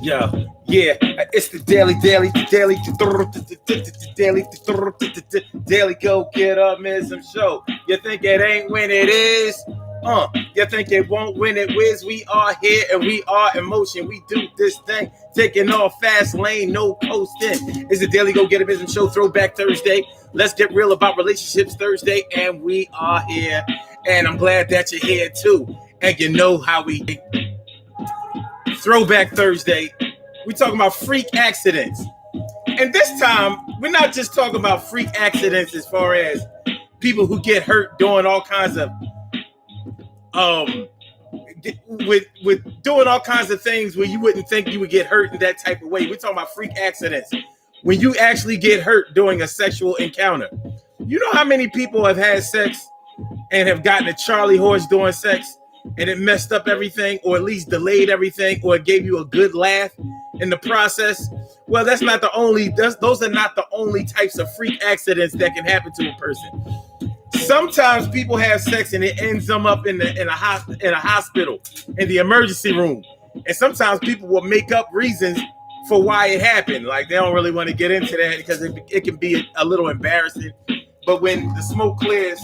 Yeah, yeah, it's the daily go get up show. You think it ain't when it is? You think it won't when it whiz? We are here and we are in motion. We do this thing, taking off fast lane, no coasting. It's the daily go get a show, throwback Thursday. Let's get real about relationships Thursday, and we are here. And I'm glad that you're here too. And you know how we throwback Thursday. We talking about freak accidents. And this time, we're not just talking about freak accidents as far as people who get hurt doing all kinds of with doing all kinds of things where you wouldn't think you would get hurt in that type of way. We're talking about freak accidents. When you actually get hurt during a sexual encounter. You know how many people have had sex and have gotten a Charlie horse during sex and it messed up everything, or at least delayed everything, or it gave you a good laugh in the process? Well, those are not the only types of freak accidents that can happen to a person. Sometimes people have sex and it ends them up in a hospital, in the emergency room. And sometimes people will make up reasons for why it happened. Like, they don't really want to get into that because it can be a little embarrassing. But when the smoke clears,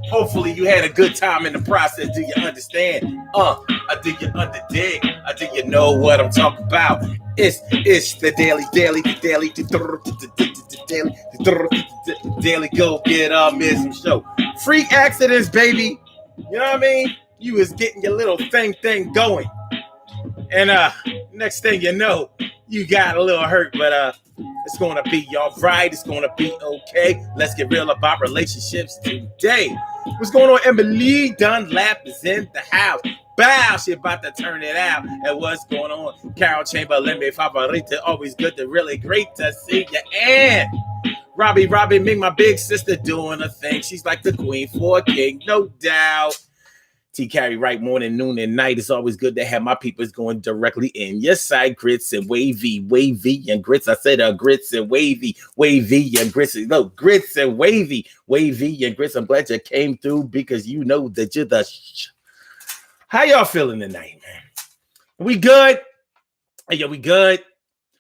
hopefully you had a good time in the process. Do you understand? Do you underdig? Do you know what I'm talking about? It's the daily go get show. Freak accidents, baby. You know what I mean? You was getting your little thing going. And next thing you know, you got a little hurt, but it's gonna be all right. It's gonna be okay. Let's get real about relationships today. What's going on? Emily Dunlap is in the house. Bow, she about to turn it out. And what's going on? Carol Chamberlain, mi favorita. Always good to really great to see you. And Robbie, me, my big sister, doing a thing. She's like the queen for a king, no doubt. T Carry right morning, noon, and night. It's always good to have my peoples going directly in your side. Grits and wavy and grits. I said grits and wavy and grits. No, grits and wavy and grits. I'm glad you came through because you know that you're the. How y'all feeling tonight, man? We good? Hey, yo, we good?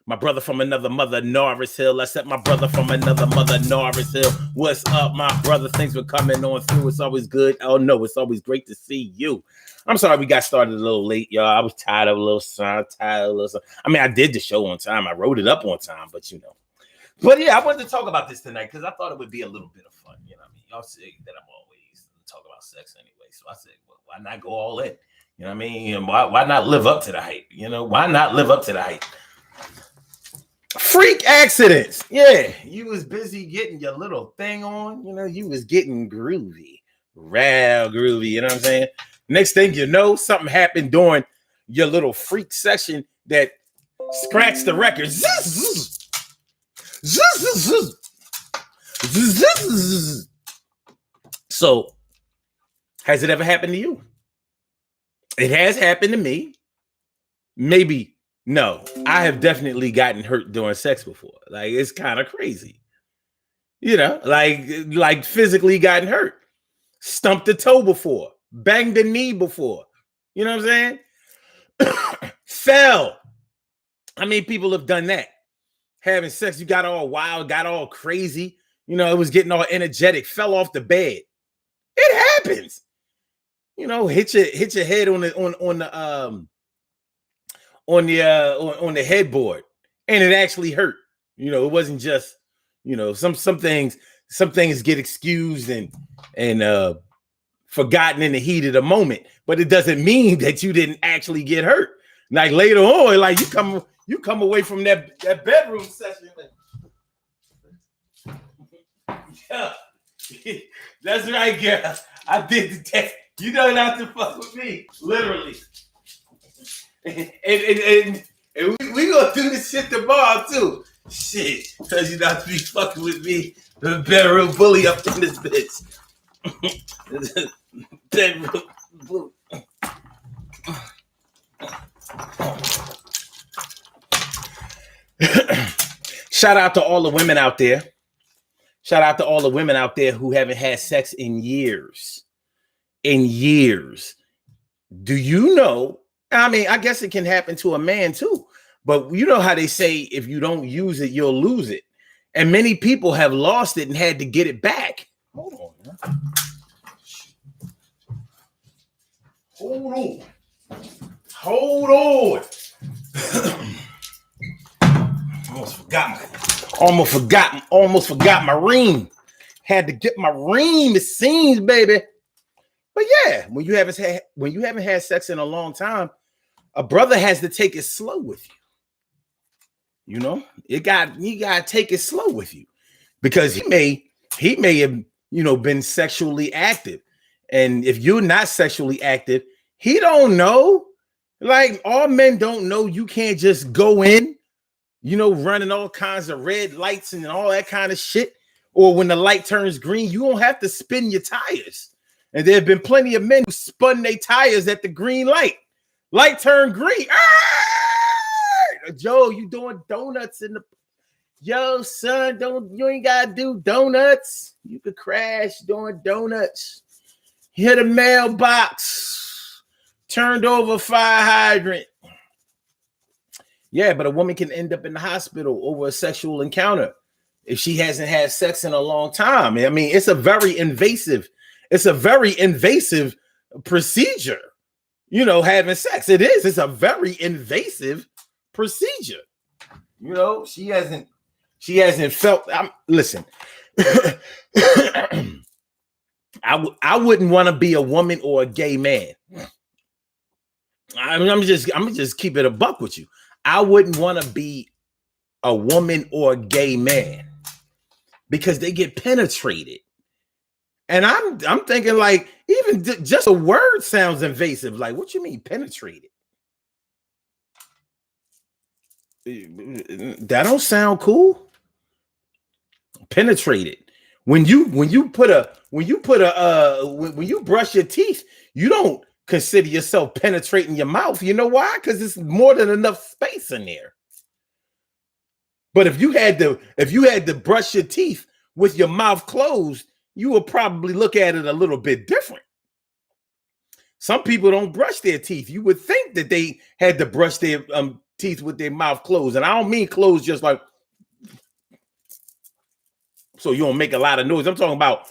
My brother from another mother, Norris Hill. I said my brother from another mother, Norris Hill. What's up, my brother? Thanks for coming on through. It's always good. Oh, no, it's always great to see you. I'm sorry we got started a little late, y'all. I was tired of a little song. I mean, I did the show on time. I wrote it up on time, but you know. But yeah, I wanted to talk about this tonight because I thought it would be a little bit of fun. You know what I mean? Y'all say that I'm always talking about sex anyway. So I said, well, why not go all in? You know what I mean? And why not live up to the hype? You know, why not live up to the hype? Freak accidents. Yeah, you was busy getting your little thing on. You know, you was getting groovy, real groovy. You know what I'm saying? Next thing you know, something happened during your little freak session that scratched the record. So, has it ever happened to you? It has happened to me. Maybe. No, I have definitely gotten hurt during sex before. Like, it's kind of crazy. You know, like physically gotten hurt. Stumped a toe before. Banged a knee before. You know what I'm saying? Fell. I mean, people have done that. Having sex, you got all wild, got all crazy. You know, it was getting all energetic. Fell off the bed. It happens. You know, hit your head on the headboard, and it actually hurt. You know, it wasn't just, you know, some things get excused and forgotten in the heat of the moment, but it doesn't mean that you didn't actually get hurt. Like later on, like you come away from that bedroom session. Like, yeah, that's right, girl. I did the test. You don't have to fuck with me, literally. And we gonna do this shit tomorrow too. Shit, because you not to be fucking with me, the bedroom bully up in this bitch. Bedroom bully. Shout out to all the women out there. Shout out to all the women out there who haven't had sex in years. Do you know? I mean, I guess it can happen to a man too. But you know how they say if you don't use it, you'll lose it. And many people have lost it and had to get it back. Hold on, man. Hold on. Hold on. Almost forgot my ream. Had to get my ream, it seems, baby. But yeah, when you haven't had sex in a long time, a brother has to take it slow with you. You know, you gotta take it slow with you, because he may have, been sexually active. And if you're not sexually active, he don't know. Like, all men don't know you can't just go in, running all kinds of red lights and all that kind of shit. Or when the light turns green, you don't have to spin your tires. And there have been plenty of men who spun their tires at the green light. Light turned green. Joe, you doing donuts in the... Yo, son, you ain't got to do donuts. You could crash doing donuts. Hit a mailbox. Turned over fire hydrant. Yeah, but a woman can end up in the hospital over a sexual encounter if she hasn't had sex in a long time. I mean, it's a very invasive procedure, having sex. It is. It's a very invasive procedure. She hasn't felt. Listen, I wouldn't want to be a woman or a gay man. I mean, I'm just keep it a buck with you. I wouldn't want to be a woman or a gay man because they get penetrated. And I'm thinking, like, even just a word sounds invasive. Like, what you mean penetrated? That don't sound cool. Penetrated. When you brush your teeth, you don't consider yourself penetrating your mouth. You know why? Because it's more than enough space in there. But if you had to brush your teeth with your mouth closed, you would probably look at it a little bit different. Some people don't brush their teeth. You would think that they had to brush their teeth with their mouth closed. And I don't mean closed just like so you don't make a lot of noise. I'm talking about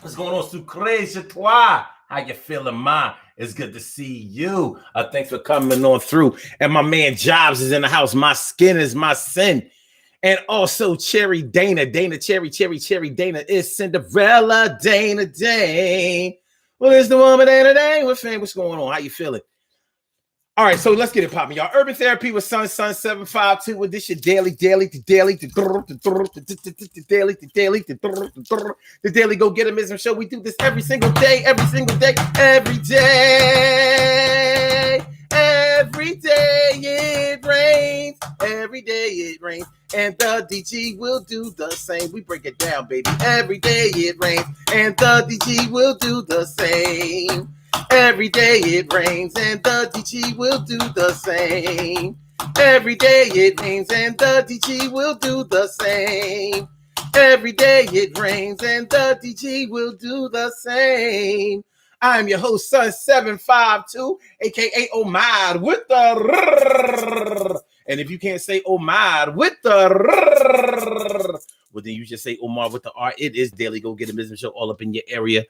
what's going on, sucré chez toi? How you feeling, ma? It's good to see you. Thanks for coming on through. And my man Jobs is in the house. My skin is my sin. And also Cherry Dana. Cherry Dana is Cinderella Dana Dane. Well, it's the woman Dana Dane. What's going on? How you feeling? All right, so let's get it popping, y'all. Urban Therapy with Sun 752. With this your daily, the daily go get a show. We do this every single day. Every day it rains. Every day it rains. And the DG will do the same. We break it down, baby. Every day it rains. And the DG will do the same. Every day it rains and the DG will do the same. Every day it rains and the DG will do the same. Every day it rains and the DG will do the same. I'm your host, Sun 752, aka Omar with the. And if you can't say Omar with the, well, then you just say Omar with the R. It is Daily Go Get a Business Show all up in your area.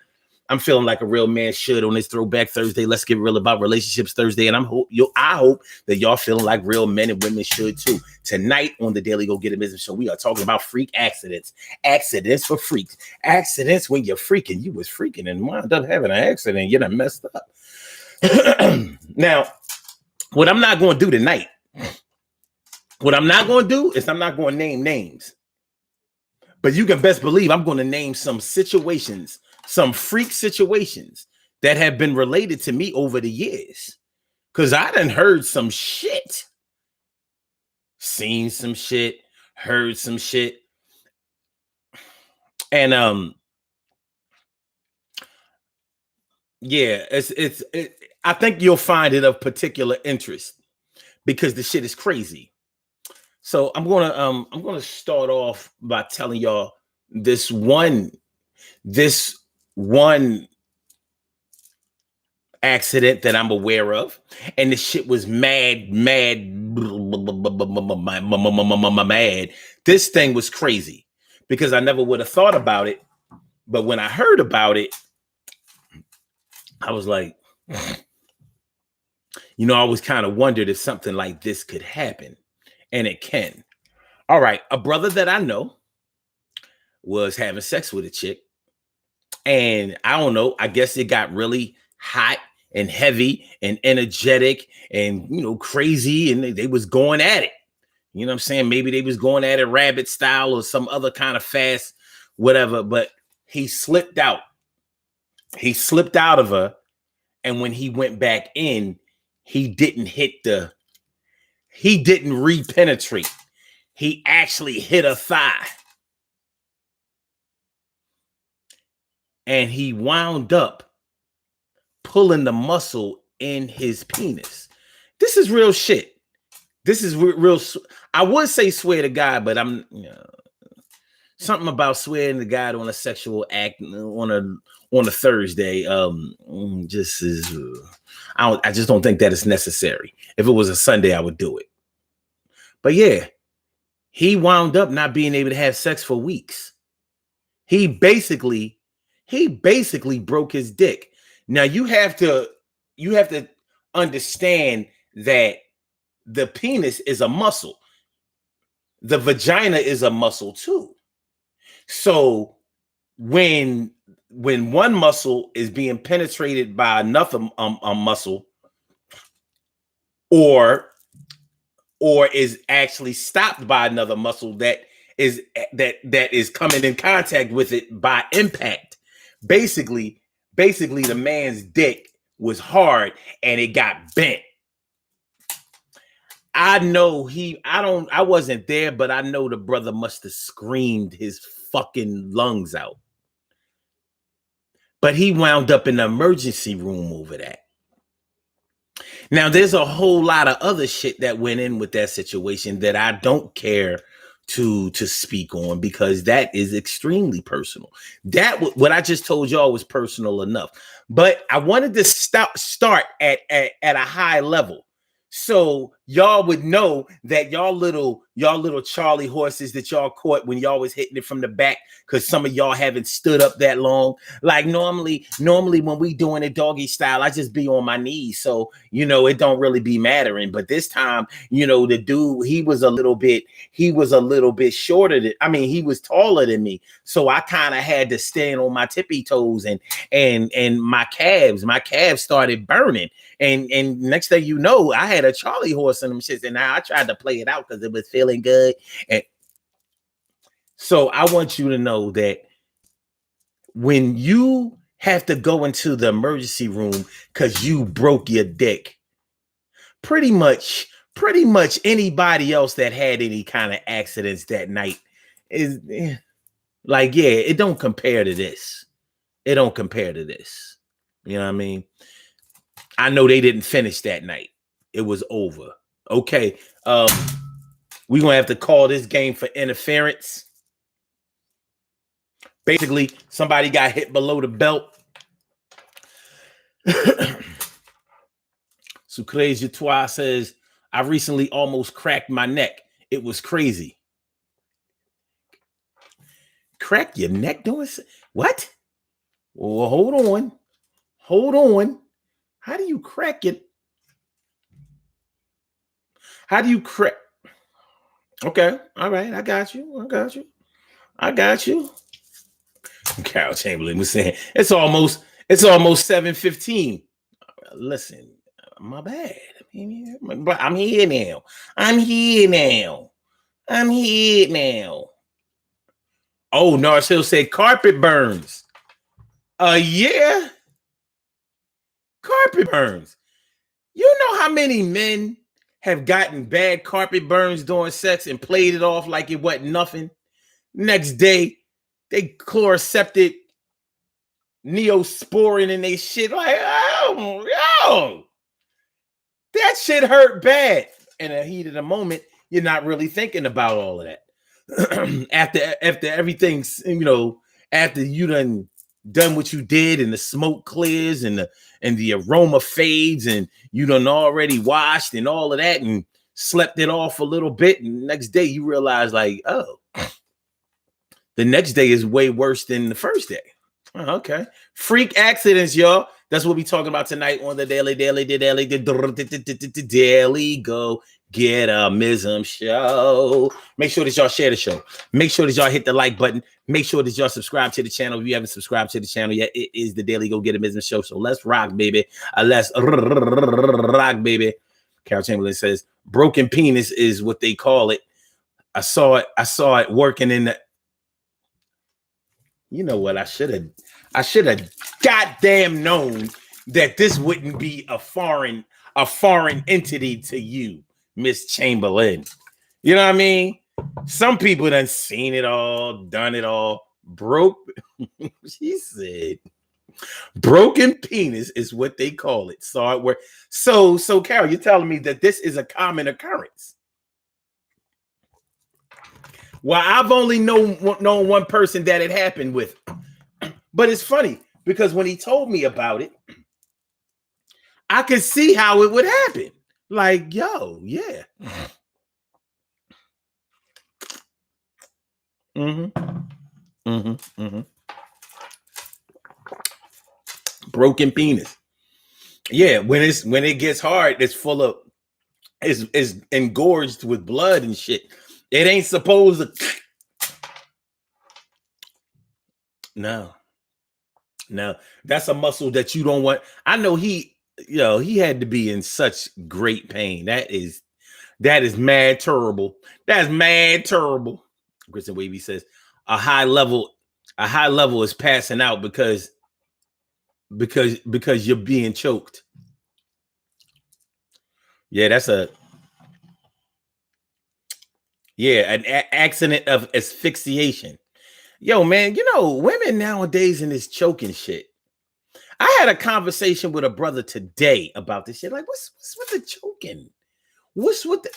I'm feeling like a real man should on this Throwback Thursday. Let's get real about relationships Thursday. And I hope that y'all feeling like real men and women should too. Tonight on the Daily Go Get a Business Show, we are talking about freak accidents. Accidents for freaks. Accidents when you're freaking. You was freaking and wound up having an accident. You done messed up. Now, what I'm not going to do tonight, I'm not going to name names. But you can best believe I'm going to name some situations, some freak situations that have been related to me over the years. Because I done heard some shit, seen some shit, heard some shit. And yeah, I think you'll find it of particular interest because the shit is crazy. So I'm gonna start off by telling y'all this one accident that I'm aware of. And the shit was mad. This thing was crazy because I never would have thought about it. But when I heard about it, I was like, I always kind of wondered if something like this could happen. And it can. All right. A brother that I know was having sex with a chick. And I don't know, I guess it got really hot and heavy and energetic and, crazy. And they was going at it. You know what I'm saying? Maybe they was going at it rabbit style or some other kind of fast, whatever. But he slipped out. He slipped out of her. And when he went back in, he didn't repenetrate. He actually hit a thigh. And he wound up pulling the muscle in his penis. This is real shit. This is real. I would say swear to God, but I'm something about swearing to God on a sexual act on a Thursday. Just is. I just don't think that is necessary. If it was a Sunday, I would do it. But yeah, he wound up not being able to have sex for weeks. He basically broke his dick. Now you have to understand that the penis is a muscle. The vagina is a muscle too. So when one muscle is being penetrated by another muscle, or is actually stopped by another muscle that is coming in contact with it by impact. Basically the man's dick was hard and it got bent. I know I wasn't there, but I know the brother must have screamed his fucking lungs out. But he wound up in the emergency room over that. Now, there's a whole lot of other shit that went in with that situation that I don't care to speak on because that is extremely personal. What I just told y'all was personal enough. But I wanted to start at a high level. So y'all would know that y'all little Charlie horses that y'all caught when y'all was hitting it from the back, because some of y'all haven't stood up that long. Like normally when we doing it doggy style, I just be on my knees. So, it don't really be mattering. But this time, the dude, he was a little bit shorter he was taller than me. So I kind of had to stand on my tippy toes and my calves started burning. And next thing you know, I had a Charlie horse in them shits. And now I tried to play it out because it was feeling good. And so I want you to know that when you have to go into the emergency room because you broke your dick, pretty much anybody else that had any kind of accidents that night is like, yeah, it don't compare to this. It don't compare to this. You know what I mean? I know they didn't finish that night. It was over. Okay. We're going to have to call this game for interference. Basically, somebody got hit below the belt. Sucré Jatois says, I recently almost cracked my neck. It was crazy. Crack your neck doing what? Well, hold on. How do you crack it? How do you crack? Okay, all right, I got you. Carol Chamberlain was saying it's almost 7:15. Listen, my bad. But I'm here now. Oh, Narcille said carpet burns. Yeah. Carpet burns. You know how many men have gotten bad carpet burns during sex and played it off like it wasn't nothing? Next day, they chloroseptic neosporin in they shit. Like, oh, that shit hurt bad. In the heat of the moment, you're not really thinking about all of that. after everything's, after you done done what you did, and the smoke clears, and the aroma fades, and you done already washed and all of that, and slept it off a little bit, and the next day you realize, like, oh, the next day is way worse than the first day. Oh, okay. Freak accidents, y'all. That's what we talking about tonight on the Daily Go Get a Mism Show. Make sure that y'all share the show. Make sure that y'all hit the like button. Make sure that y'all subscribe to the channel. If you haven't subscribed to the channel yet, it is the Daily Go Get a Mism Show. So let's rock, baby. Let's rock, baby. Carol Chamberlain says, broken penis is what they call it. I saw it working in the. You know what? I should have goddamn known that this wouldn't be a foreign entity to you, Miss Chamberlain. You know what I mean? Some people done seen it all, done it all. She said, broken penis is what they call it. Saw it work. So Carol, you're telling me that this is a common occurrence. Well, I've only known one person that it happened with. But it's funny because when he told me about it, I could see how it would happen. Like, yo, yeah. Broken penis. Yeah, when it gets hard, it's full of is engorged with blood and shit. It ain't supposed to. No, that's a muscle that you don't want. I know he had to be in such great pain. That is mad terrible. That's mad terrible. Kristen Wavy says a high level is passing out because you're being choked. Yeah, that's an accident of asphyxiation. Yo, man, women nowadays in this choking shit. I had a conversation with a brother today about this shit. Like, what's with the choking? What's with the?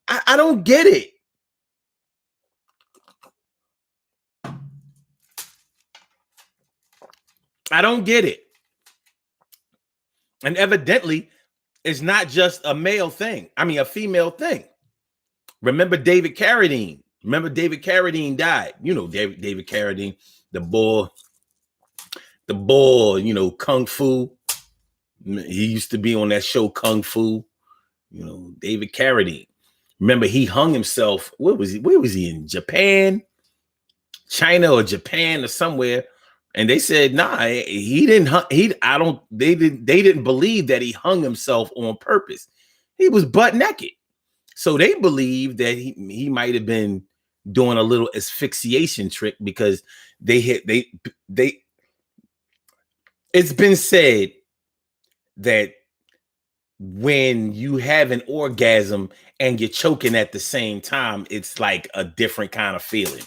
I don't get it. I don't get it. And evidently, it's not just a male thing. I mean, a female thing. Remember David Carradine? David Carradine died. David Carradine, the boy, Kung Fu. He used to be on that show Kung Fu. David Carradine. Remember, he hung himself. Where was he in Japan, China, or Japan, or somewhere? And they said, nah, he didn't. They didn't believe that he hung himself on purpose. He was butt naked. So they believe that he might have been doing a little asphyxiation trick because it's been said that when you have an orgasm and you're choking at the same time, it's like a different kind of feeling.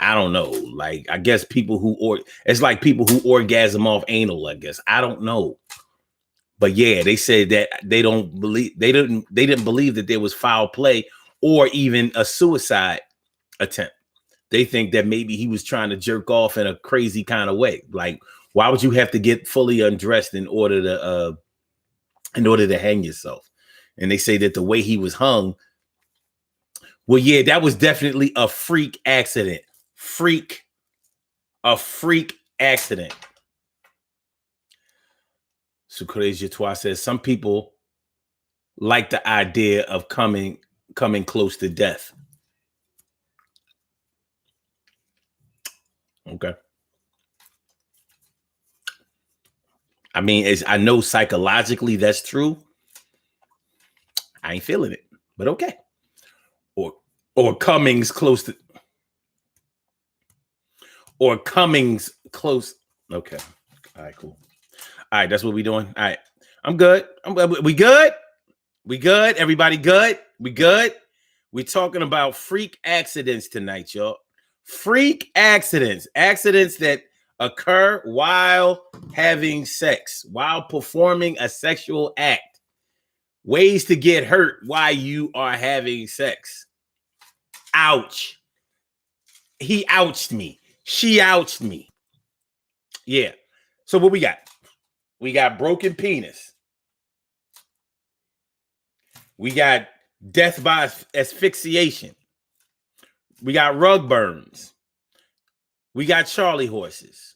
I don't know. Like, I guess it's like people who orgasm off anal, I guess. I don't know. But yeah, they said that they didn't believe that there was foul play or even a suicide attempt. They think that maybe he was trying to jerk off in a crazy kind of way. Like, why would you have to get fully undressed in order to hang yourself? And they say that the way he was hung, well, yeah, that was definitely a freak accident. A freak accident. Sucrege Toi says some people like the idea of coming close to death. Okay. I mean, I know psychologically that's true. I ain't feeling it, but okay. Or Cummings close to. Or Cummings close. Okay. All right, cool. All right, that's what we're doing. All right. I'm good. We good? We good? Everybody good? We good? We're talking about freak accidents tonight, y'all. Freak accidents. Accidents that occur while having sex, while performing a sexual act. Ways to get hurt while you are having sex. Ouch. He ouched me. She ouched me. Yeah. So what we got? We got broken penis. We got death by asphyxiation. We got rug burns. We got Charlie horses.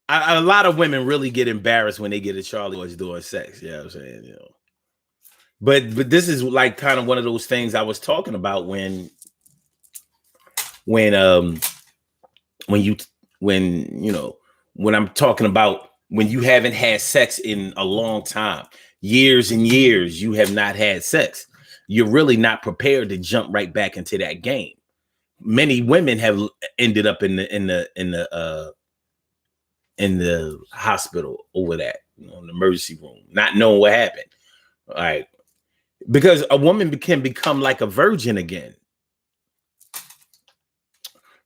A lot of women really get embarrassed when they get a Charlie horse doing sex. You know what I'm saying? You know. But this is like kind of one of those things I was talking about when when you when you know when I'm talking about when you haven't had sex in a long time, years and years, you have not had sex. You're really not prepared to jump right back into that game. Many women have ended up in the hospital over that, in the emergency room, not knowing what happened. All right, because a woman can become like a virgin again.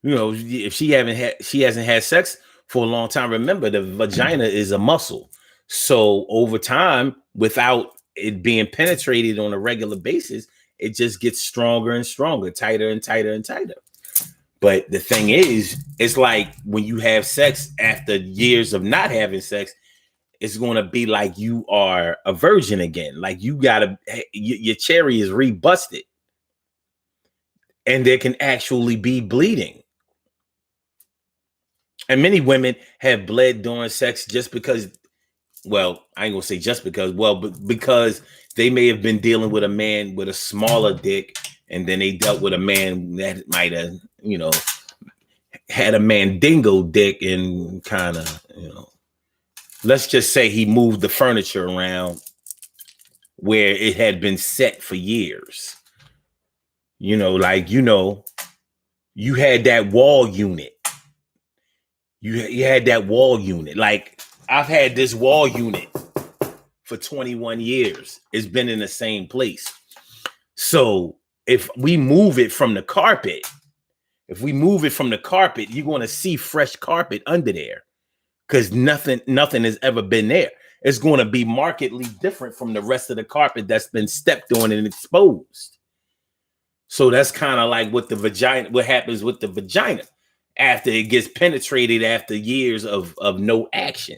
If she hasn't had sex for a long time. Remember, the vagina is a muscle, so over time, without it being penetrated on a regular basis, it just gets stronger and stronger, tighter and tighter and tighter. But the thing is, it's like when you have sex after years of not having sex, it's going to be like you are a virgin again. Like you gotta, your cherry is rebusted, and there can actually be bleeding. And many women have bled during sex just because, well, I ain't gonna say just because, but because they may have been dealing with a man with a smaller dick, and then they dealt with a man that might have, had a mandingo dick and kind of, let's just say he moved the furniture around where it had been set for years. You had that wall unit. You had that wall unit. Like, I've had this wall unit for 21 years. It's been in the same place. So if we move it from the carpet, you're going to see fresh carpet under there, because nothing has ever been there. It's going to be markedly different from the rest of the carpet that's been stepped on and exposed. So that's kind of like what happens with the vagina after it gets penetrated after years of no action.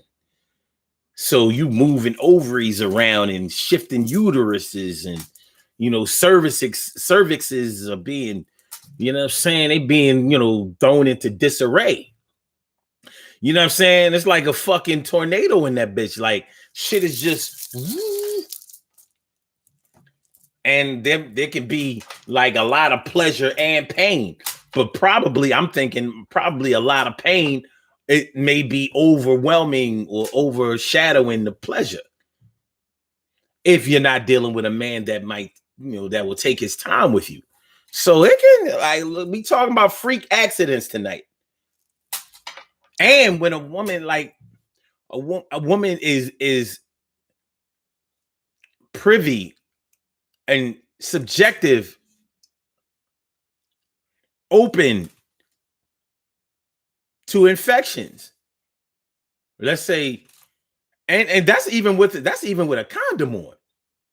So you moving ovaries around and shifting uteruses, and cervixes are being, they being, thrown into disarray. You know what I'm saying? It's like a fucking tornado in that bitch. Like, shit is just, and there can be like a lot of pleasure and pain, but I'm thinking probably a lot of pain. It may be overwhelming or overshadowing the pleasure if you're not dealing with a man that might, that will take his time with you. So it can, we talking about freak accidents tonight. And when a woman, like a woman is privy and subjective, open to infections, let's say, and that's even with a condom on.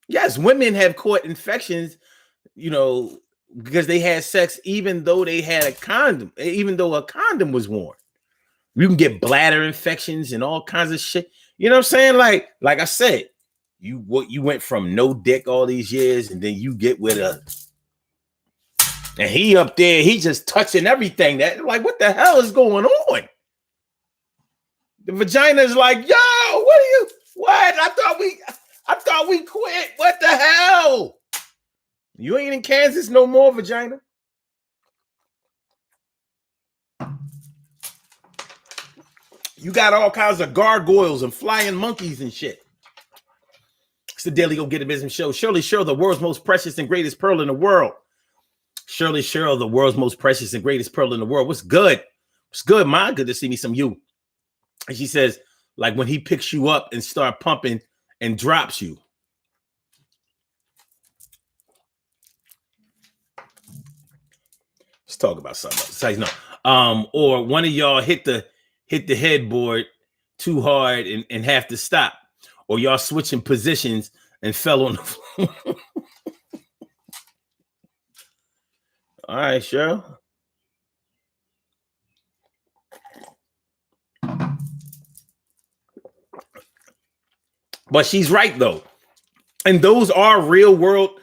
Yes, women have caught infections, because they had sex, even though they had a condom, even though a condom was worn. You can get bladder infections and all kinds of shit. You know what I'm saying? Like I said, you went from no dick all these years, and then you get with and he up there, he just touching everything. That, like, what the hell is going on? The vagina is like, yo, what? I thought we quit. What the hell? You ain't in Kansas no more, vagina. You got all kinds of gargoyles and flying monkeys and shit. It's the Daily Go Get It Business Show. Shirley Cheryl, the world's most precious and greatest pearl in the world. Shirley Cheryl, the world's most precious and greatest pearl in the world. What's good? What's good, ma? Good to see me some you. And she says, like, when he picks you up and start pumping and drops you. Let's talk about something else. No. Or one of y'all hit the headboard too hard and have to stop. Or y'all switching positions and fell on the floor. All right, Cheryl. But she's right though. And those are real world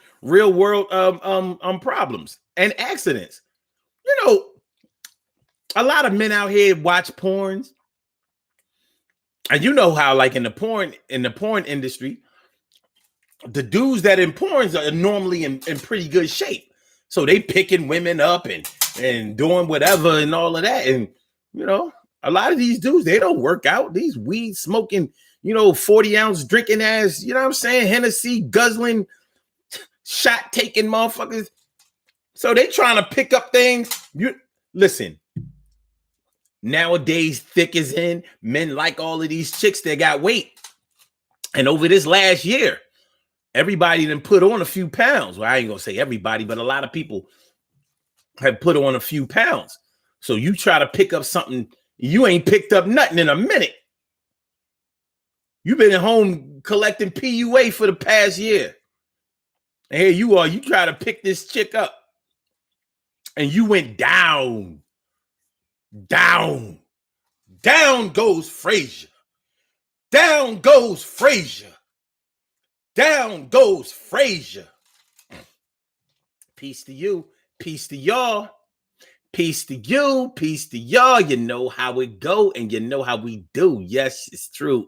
problems and accidents. You know, a lot of men out here watch porns. And you know how, like in the porn industry, the dudes that in porns are normally in pretty good shape. So they picking women up and doing whatever and all of that. And you know, a lot of these dudes, they don't work out. These weed smoking, 40-ounce drinking ass, you know what I'm saying? Hennessy guzzling, shot taking motherfuckers. So they trying to pick up things. Listen, nowadays, thick is in. Men like all of these chicks that got weight. And over this last year, everybody done put on a few pounds. Well, I ain't gonna say everybody, but a lot of people have put on a few pounds. So you try to pick up something, you ain't picked up nothing in a minute. You've been at home collecting PUA for the past year. And here you are, you try to pick this chick up. And you went down. Down goes Frazier. Down goes Frazier. Down goes Frazier. Peace to you. Peace to y'all. Peace to you. Peace to y'all. You know how it go and you know how we do. Yes, it's true.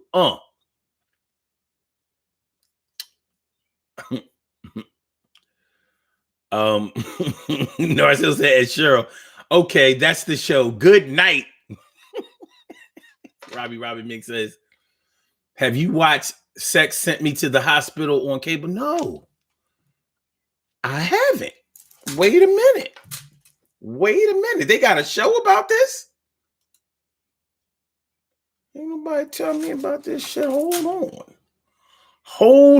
Narcissist said, Cheryl, okay, that's the show. Good night. Robbie Mick says, have you watched Sex Sent Me to the Hospital on cable? No, I haven't. Wait a minute. They got a show about this? Ain't nobody tell me about this shit. Hold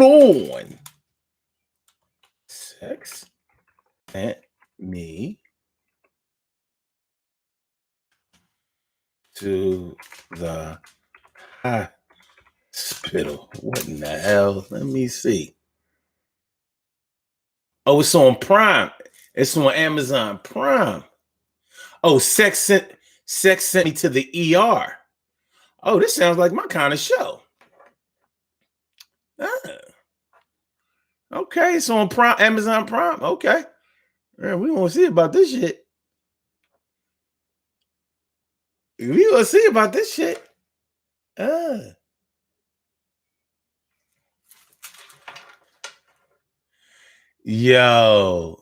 on. Sex Sent Me to the hospital. What in the hell? Let me see. Oh, it's on Prime. It's on Amazon Prime. Oh, Sex Sent Me to the ER. Oh, this sounds like my kind of show. Okay, it's on Prime, Amazon Prime. Okay. Man, we want to see about this shit. Yo.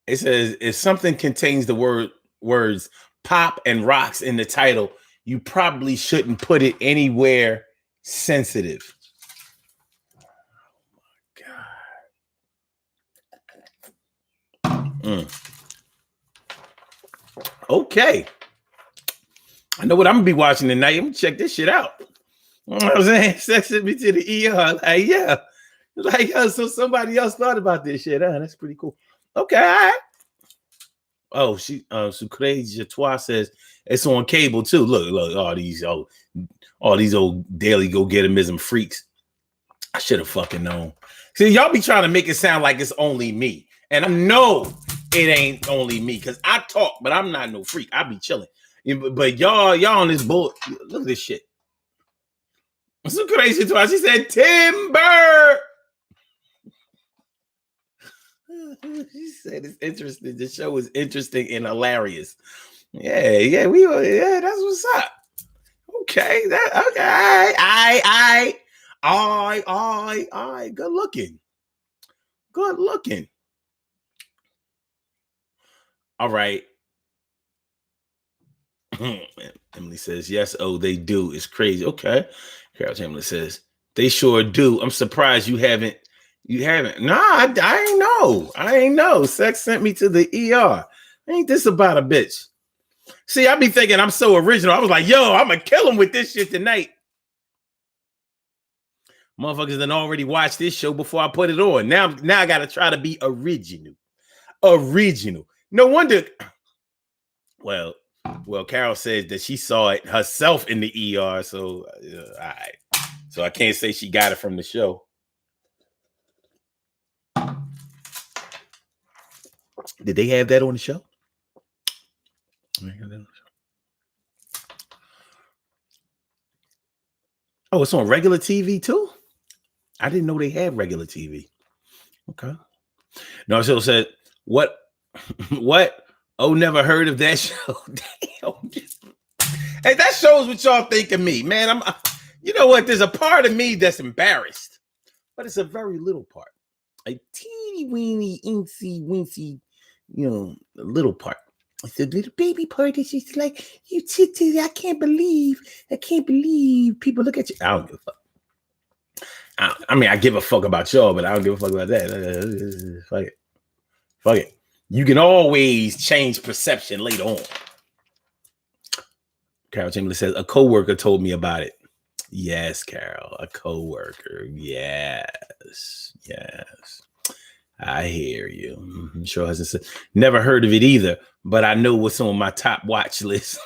It says if something contains the words pop and rocks in the title, you probably shouldn't put it anywhere sensitive. Oh my God. Okay. I know what I'm gonna be watching tonight. I'm gonna check this shit out. You know what I'm saying? Sex Sent Me to the ER. Like, yeah. Like, so somebody else thought about this shit. That's pretty cool. Okay, all right. Oh, Sucre Jatois says it's on cable too. Look, all these old daily go-getterism freaks. I should have fucking known. See, y'all be trying to make it sound like it's only me. And I know it ain't only me because I talk, but I'm not no freak. I be chilling. But y'all on this bull. Look at this shit. Sucre Jatois, she said timber. She said it's interesting. The show is interesting and hilarious. Yeah, that's what's up. Okay, all right. Good looking. All right. Emily says, yes, they do. It's crazy. Okay. Carol Chamberlain says, they sure do. I'm surprised you haven't. Nah, I ain't know. Sex Sent Me to the ER. Ain't this about a bitch? See, I be thinking I'm so original. I was like, yo, I'm going to kill him with this shit tonight. Motherfuckers done already watched this show before I put it on. Now I got to try to be original. No wonder. Well, Carol says that she saw it herself in the ER. So, all right. So I can't say she got it from the show. Did they have that on the show? Oh, it's on regular TV too? I didn't know they had regular TV. Okay. No, so said, what? What? Oh, never heard of that show. Damn. Hey, that shows what y'all think of me, man. You know what? There's a part of me that's embarrassed, but it's a very little part. A teeny weeny, incy, wincy, little part. It's a little baby part that's just like, you titty, I can't believe people look at you. I don't give a fuck. I mean, I give a fuck about y'all, but I don't give a fuck about that. Fuck it. Fuck it. You can always change perception later on. Carol Chamberlain says, a coworker told me about it. Yes, Carol, a coworker. Yes. I hear you. Sure hasn't said. Never heard of it either, but I know what's on my top watch list.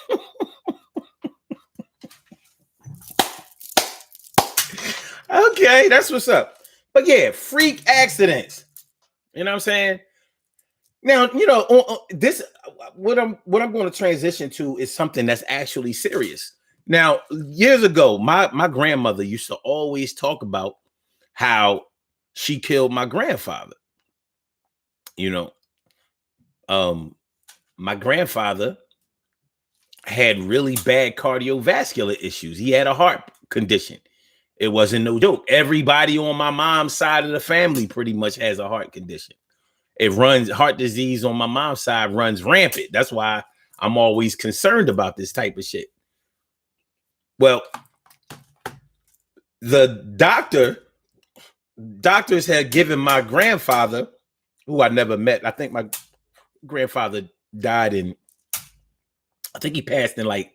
Okay, that's what's up. But yeah, freak accidents. You know what I'm saying? Now, this what I'm going to transition to is something that's actually serious. Now, years ago, my grandmother used to always talk about how she killed my grandfather. My grandfather had really bad cardiovascular issues. He had a heart condition. It wasn't no joke. Everybody on my mom's side of the family pretty much has a heart condition. Heart disease on my mom's side runs rampant. That's why I'm always concerned about this type of shit. Well, the doctors had given my grandfather, who I never met. I think my grandfather died I think he passed in like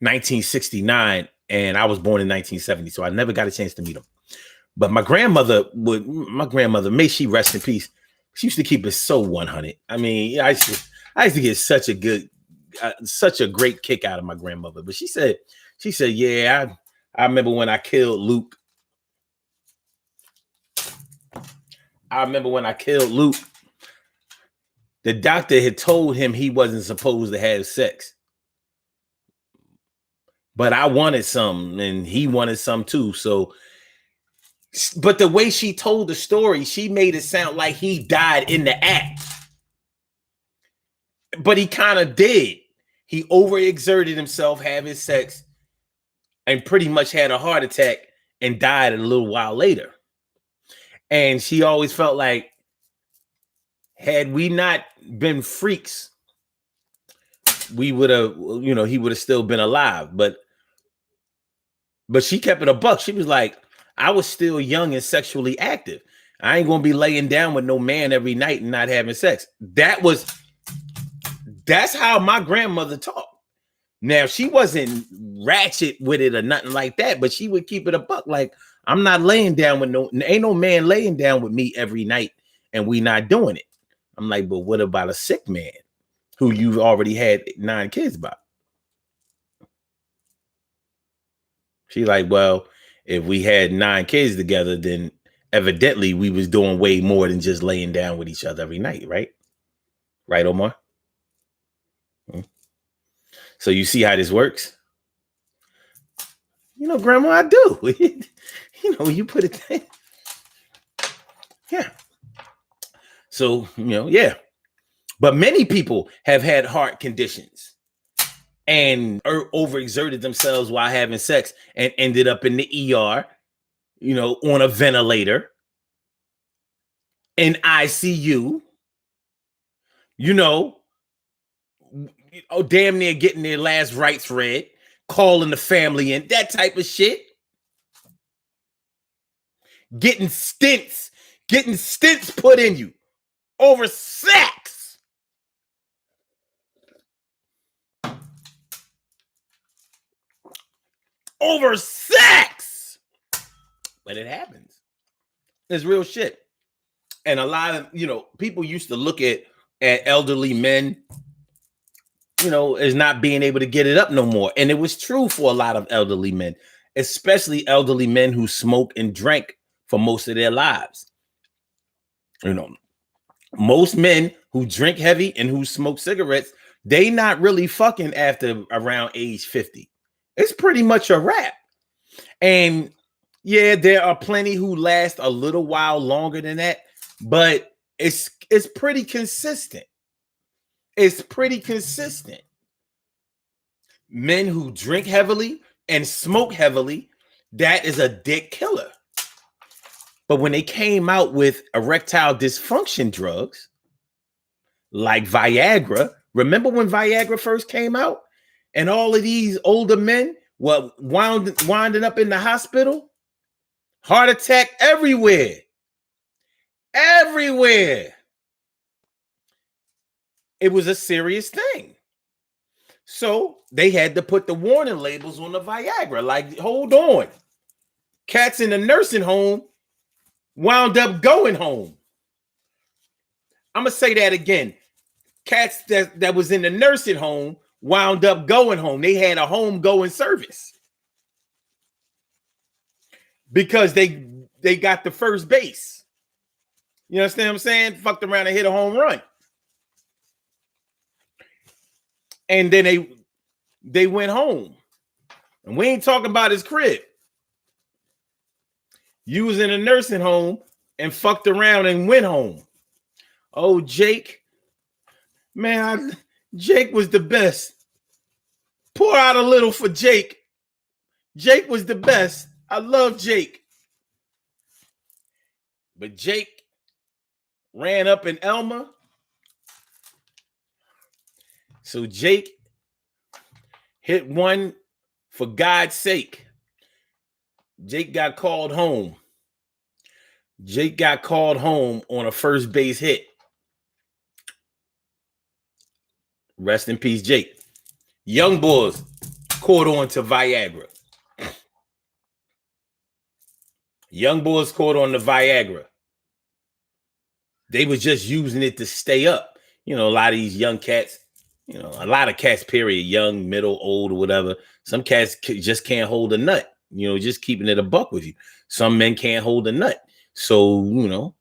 1969, and I was born in 1970, so I never got a chance to meet him. But my grandmother, may she rest in peace, she used to keep it so 100. I mean, I used to get such a great kick out of my grandmother. But she said, yeah, I remember when I killed Luke. The doctor had told him he wasn't supposed to have sex. But I wanted some, and he wanted some too. So, but the way she told the story, she made it sound like he died in the act. But he kind of did. He overexerted himself having sex and pretty much had a heart attack and died a little while later. And she always felt like, had we not been freaks, we would have, he would have still been alive. But she kept it a buck. She was like, I was still young and sexually active. I ain't gonna be laying down with no man every night and not having sex. That's how my grandmother talked. Now, she wasn't ratchet with it or nothing like that, but she would keep it a buck. Like, I'm not laying down with ain't no man laying down with me every night and we not doing it. I'm like, but what about a sick man who you've already had 9 kids by? She like, well, if we had 9 kids together, then evidently we was doing way more than just laying down with each other every night, right? Right, Omar? So you see how this works? Grandma, I do. You put it there. Yeah. So, yeah. But many people have had heart conditions and overexerted themselves while having sex and ended up in the ER, on a ventilator, in ICU, damn near getting their last rites read, calling the family and that type of shit. Getting stents put in you over sex. Over sex. But it happens. It's real shit. And a lot of, people used to look at elderly men, as not being able to get it up no more. And it was true for a lot of elderly men, especially elderly men who smoke and drank for most of their lives. Most men who drink heavy and who smoke cigarettes, they not really fucking after around age 50. It's pretty much a wrap. And Yeah, there are plenty who last a little while longer than that, but it's pretty consistent. It's pretty consistent. Men who drink heavily and smoke heavily, that is a dick killer. But when they came out with erectile dysfunction drugs like Viagra, remember when Viagra first came out and all of these older men were winding up in the hospital? Heart attack everywhere. Everywhere. It was a serious thing. So they had to put the warning labels on the Viagra. Like, hold on. Cats in the nursing home wound up going home. I'm going to say that again. Cats that was in the nursing home wound up going home. They had a home going service because they got the first base. You understand what I'm saying? Fucked around and hit a home run. And then they went home. And we ain't talking about his crib. You was in a nursing home and fucked around and went home. Oh, Jake. Man, Jake was the best. Pour out a little for Jake. Jake was the best. I love Jake. But Jake ran up in Elma. So Jake hit one for God's sake. Jake got called home. Jake got called home on a first base hit. Rest in peace, Jake. Young boys caught on to Viagra. Young boys caught on to Viagra. They was just using it to stay up. You know, a lot of these young cats, you know, a lot of cats, period, young, middle, old, or whatever. Some cats just can't hold a nut, you know, just keeping it a buck with you. Some men can't hold a nut. So, you know,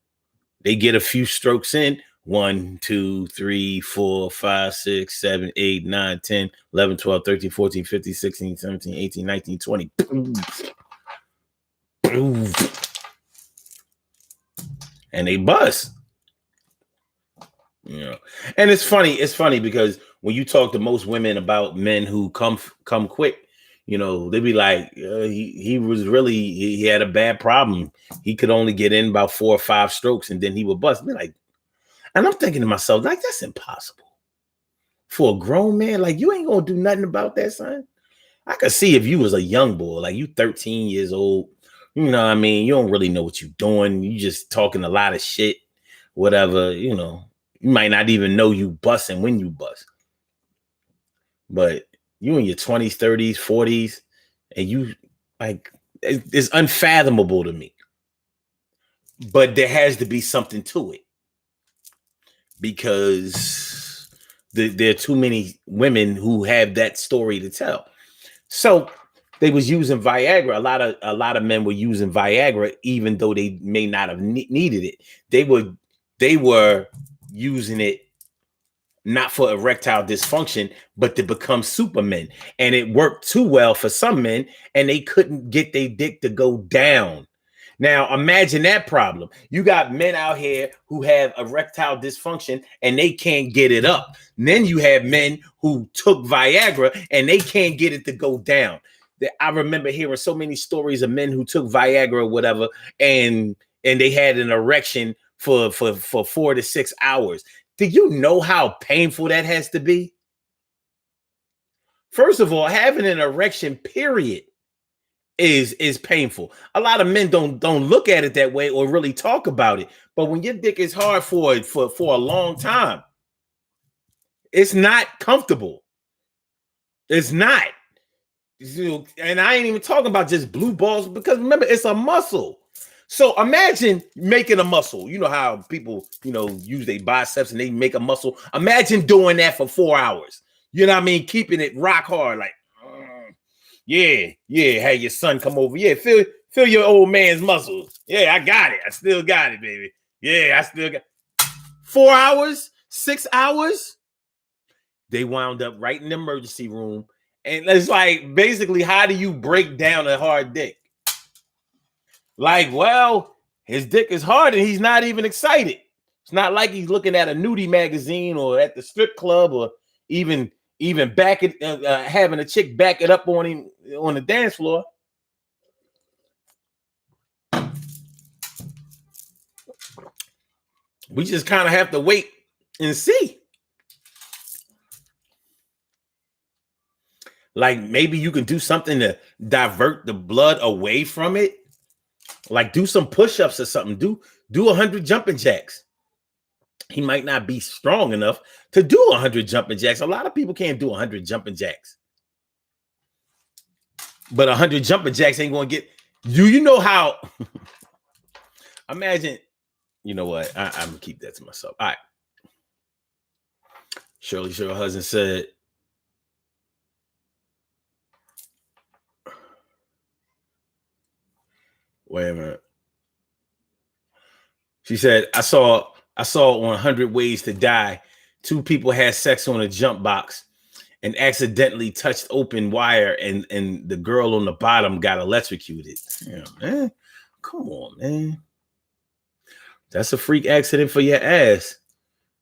they get a few strokes in. 1, 2, 3, 4, 5, 6, 7, 8, 9, 10, 11, 12, 13, 14, 15, 16, 17, 18, 19, 20. And they bust. You know, and it's funny because when you talk to most women about men who come quick, you know, they be like, he had a bad problem. He could only get in about 4 or 5 strokes and then he would bust. Be like, and I'm thinking to myself, like, that's impossible for a grown man. Like, you ain't gonna do nothing about that, son. I could see if you was a young boy, like you 13 years old, you know what I mean? You don't really know what you're doing. You just talking a lot of shit, whatever, you know. You might not even know you busting when you bust. But you in your 20s, 30s, 40s, and you, like, it's unfathomable to me. But there has to be something to it. Because there are too many women who have that story to tell. So they was using Viagra. A lot of men were using Viagra, even though they may not have needed it. They were using it not for erectile dysfunction, but to become supermen. And it worked too well for some men, and they couldn't get their dick to go down. Now, imagine that problem. You got men out here who have erectile dysfunction and they can't get it up. And then you have men who took Viagra and they can't get it to go down. I remember hearing so many stories of men who took Viagra or whatever, and they had an erection for 4 to 6 hours. Do you know how painful that has to be? First of all, having an erection, period, is painful. A lot of men don't look at it that way or really talk about it. But when your dick is hard for a long time, it's not comfortable. It's not. And I ain't even talking about just blue balls, because remember, it's a muscle. So imagine making a muscle. You know how people, you know, use their biceps and they make a muscle. Imagine doing that for 4 hours. You know what I mean? Keeping it rock hard, like, yeah. Have your son come over. Yeah, feel your old man's muscles. Yeah, I got it. I still got it, baby. Yeah, I still got 4 hours, 6 hours. They wound up right in the emergency room. And it's like, basically, how do you break down a hard dick? Like, well, his dick is hard and he's not even excited. It's not like he's looking at a nudie magazine or at the strip club or even back it, having a chick back it up on him on the dance floor. We just kind of have to wait and see. Like maybe you can do something to divert the blood away from it. Like do some push-ups or something. Do 100 jumping jacks. He might not be strong enough to do 100 jumping jacks. A lot of people can't do 100 jumping jacks. But 100 jumping jacks ain't going to get... You know how... Imagine... You know what? I'm going to keep that to myself. All right. Shirley Hudson said... Wait a minute. She said, I saw on 100 Ways to Die, 2 people had sex on a jump box and accidentally touched open wire and the girl on the bottom got electrocuted. Yeah, man. Come on, man. That's a freak accident for your ass.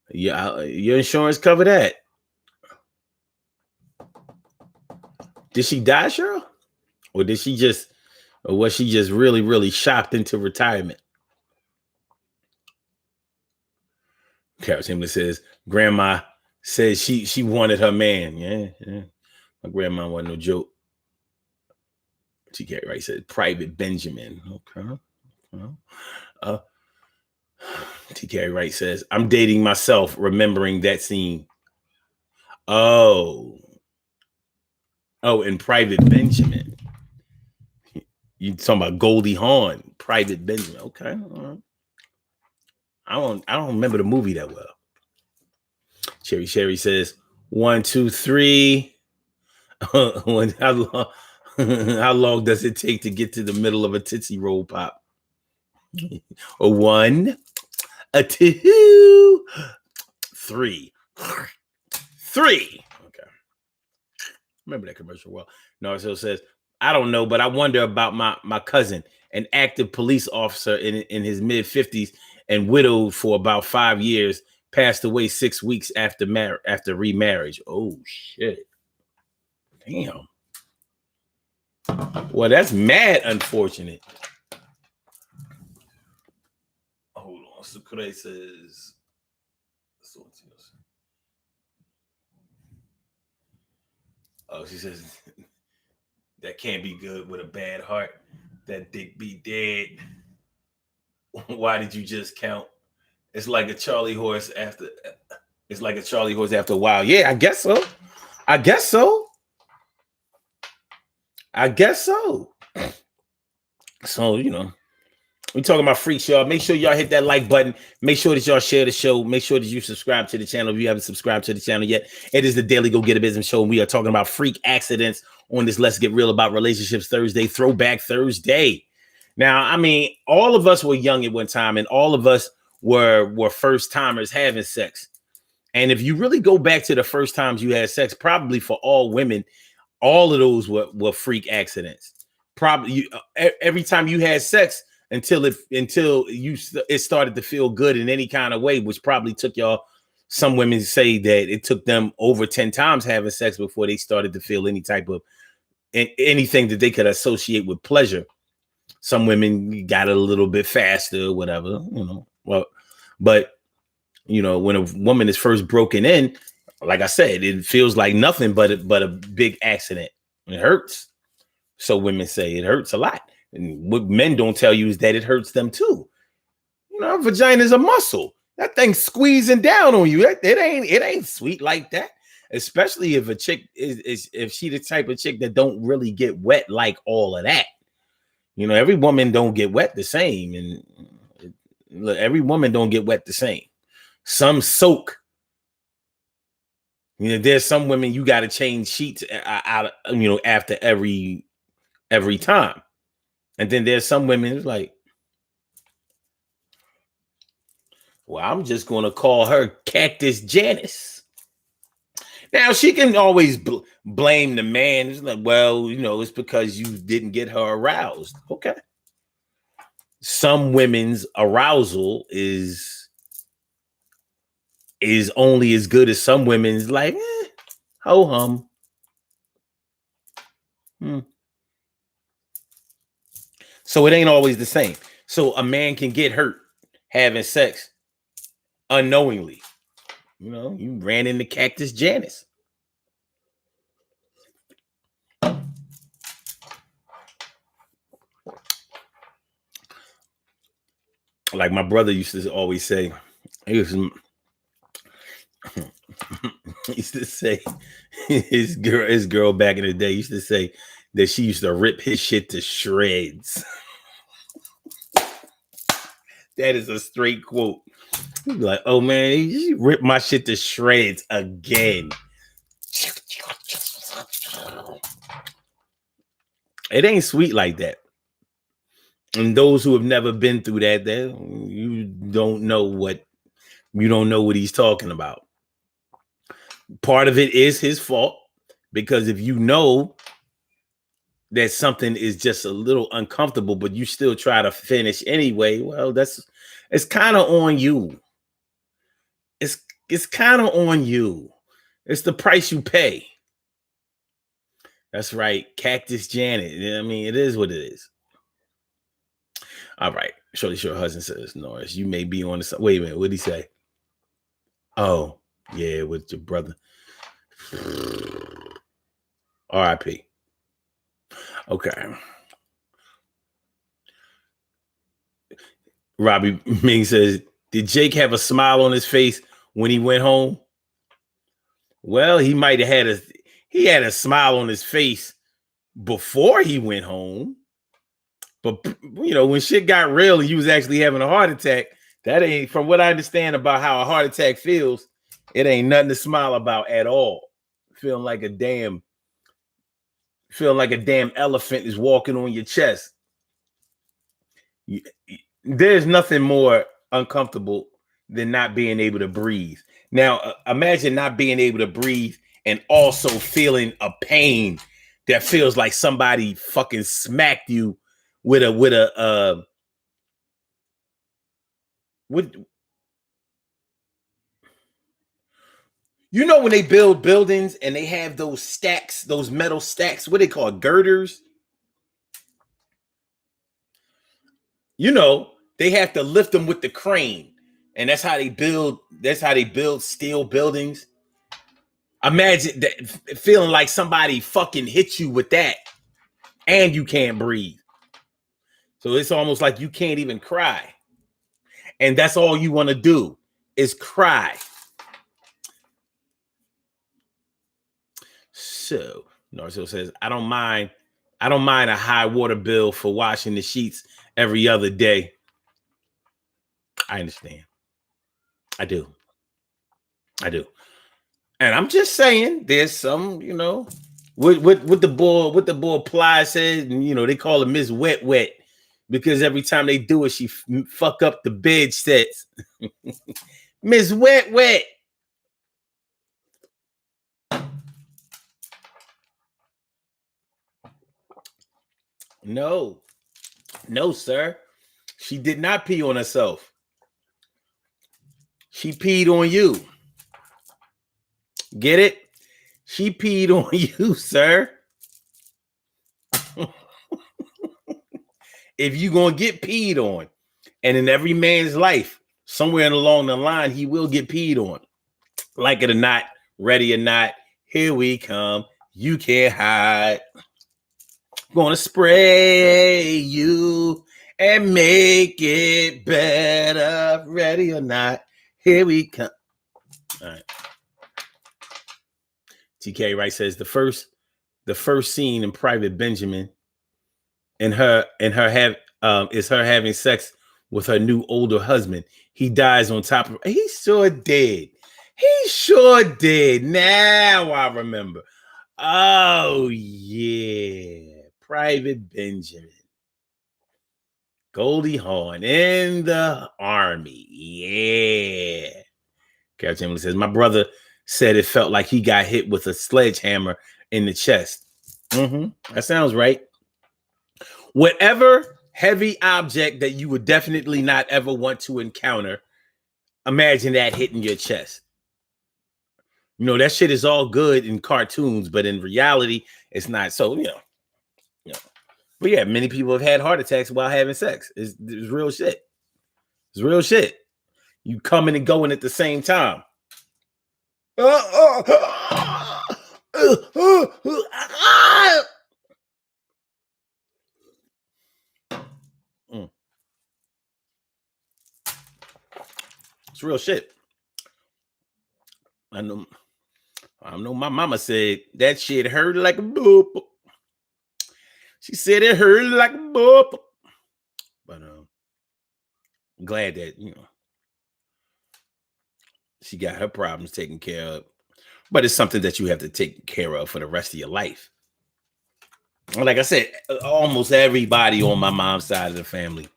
Yeah, your insurance cover that. Did she die, Cheryl? Or was she just really, really shocked into retirement? Carol Chamberlain says, Grandma says she wanted her man. Yeah. My grandma wasn't no joke. TK Wright said, Private Benjamin. Okay. TK Wright says, I'm dating myself, remembering that scene. Oh, and Private Benjamin. You talking about Goldie Hawn, Private Benjamin. Okay. All right. I don't remember the movie that well. Sherry says 1, 2, 3. How long does it take to get to the middle of a Tootsie Roll Pop? A 1, a 2, 3. Okay. Remember that commercial well. Narciso says, I don't know, but I wonder about my cousin, an active police officer in his mid-50s and widowed for about 5 years, passed away 6 weeks after remarriage. Oh, shit. Damn. Well, that's mad unfortunate. Hold on. Sucre says... Oh, she says, that can't be good with a bad heart. That dick be dead. Why did you just count? It's like a Charlie horse after a while. Yeah, I guess so. So, you know, we talking about freaks, y'all. Make sure y'all hit that like button. Make sure that y'all share the show. Make sure that you subscribe to the channel if you haven't subscribed to the channel yet. It is the Daily Go Get a Business Show, and we are talking about freak accidents on this Let's Get Real About Relationships Thursday, Throwback Thursday. Now, I mean, all of us were young at one time, and all of us were first timers having sex. And if you really go back to the first times you had sex, probably for all women, all of those were freak accidents. Probably every time you had sex until it started to feel good in any kind of way, which probably took y'all. Some women say that it took them over 10 times having sex before they started to feel any type of anything that they could associate with pleasure. Some women got it a little bit faster, whatever, you know. Well, but you know, when a woman is first broken in, like I said, it feels like nothing but a big accident. It hurts. So women say it hurts a lot. And what men don't tell you is that it hurts them too. You know, vagina is a muscle. That thing's squeezing down on you. It ain't sweet like that. Especially if a chick is if she the type of chick that don't really get wet like all of that. You know, every woman don't get wet the same, and every woman don't get wet the same. Some soak. You know, there's some women you got to change sheets out, you know, after every time. And then there's some women who's like, well, I'm just going to call her Cactus Janice. Now, she can always blame the man. It's like, well, you know, it's because you didn't get her aroused. Okay. some women's arousal is only as good as some women's like, ho hum. So it ain't always the same. So a man can get hurt having sex unknowingly. You know, you ran into Cactus Janice. Like my brother used to always say, he used to say his girl back in the day used to say that she used to rip his shit to shreds. That is a straight quote. He'd be like, oh man, he ripped my shit to shreds again. It ain't sweet like that. And those who have never been through that, you don't know what he's talking about. Part of it is his fault, because if you know that something is just a little uncomfortable, but you still try to finish anyway, well, it's kind of on you. It's kind of on you. It's the price you pay. That's right, Cactus Janet. I mean, it is what it is. All right. Shorty Short Husband says, Norris, you may be on the side. Wait a minute. What did he say? Oh, yeah, with your brother. R.I.P. Okay. Robbie Ming says, did Jake have a smile on his face when he went home? Well, he might have had a smile on his face before he went home. But, you know, when shit got real and you was actually having a heart attack, that ain't, from what I understand about how a heart attack feels, it ain't nothing to smile about at all. Feeling like a damn elephant is walking on your chest. There's nothing more uncomfortable than not being able to breathe. Now, imagine not being able to breathe and also feeling a pain that feels like somebody fucking smacked you with you know, when they build buildings and they have those stacks, those metal stacks, what they call girders? You know, they have to lift them with the crane. And that's how they build steel buildings. Imagine that, feeling like somebody fucking hit you with that and you can't breathe. So it's almost like you can't even cry. And that's all you want to do is cry. So Narciso says, I don't mind a high water bill for washing the sheets every other day. I understand. I do. And I'm just saying, there's some, you know, what the boy Ply said, and you know, they call her Miss Wet Wet because every time they do it, she fuck up the bed sets. Miss Wet Wet. No, sir. She did not pee on herself. She peed on you. Get it? She peed on you, sir. If you gonna get peed on, and in every man's life, somewhere along the line, he will get peed on. Like it or not, ready or not, here we come. You can't hide. Gonna spray you and make it better. Ready or not, here we come. All right. TK Wright says the first scene in Private Benjamin is her having sex with her new older husband. He dies on top of her. He sure did. Now I remember. Oh yeah, Private Benjamin. Goldie Hawn in the army. Yeah. Captain Emily says, my brother said it felt like he got hit with a sledgehammer in the chest. That sounds right. Whatever heavy object that you would definitely not ever want to encounter. Imagine that hitting your chest. You know, that shit is all good in cartoons, but in reality, it's not. So, you know. But yeah, many people have had heart attacks while having sex. It's real shit. It's real shit. You coming and going at the same time. It's real shit. I know my mama said that shit hurt like a boop. She said it hurt like a boop. But I'm glad that, she got her problems taken care of. But it's something that you have to take care of for the rest of your life. Like I said, almost everybody on my mom's side of the family.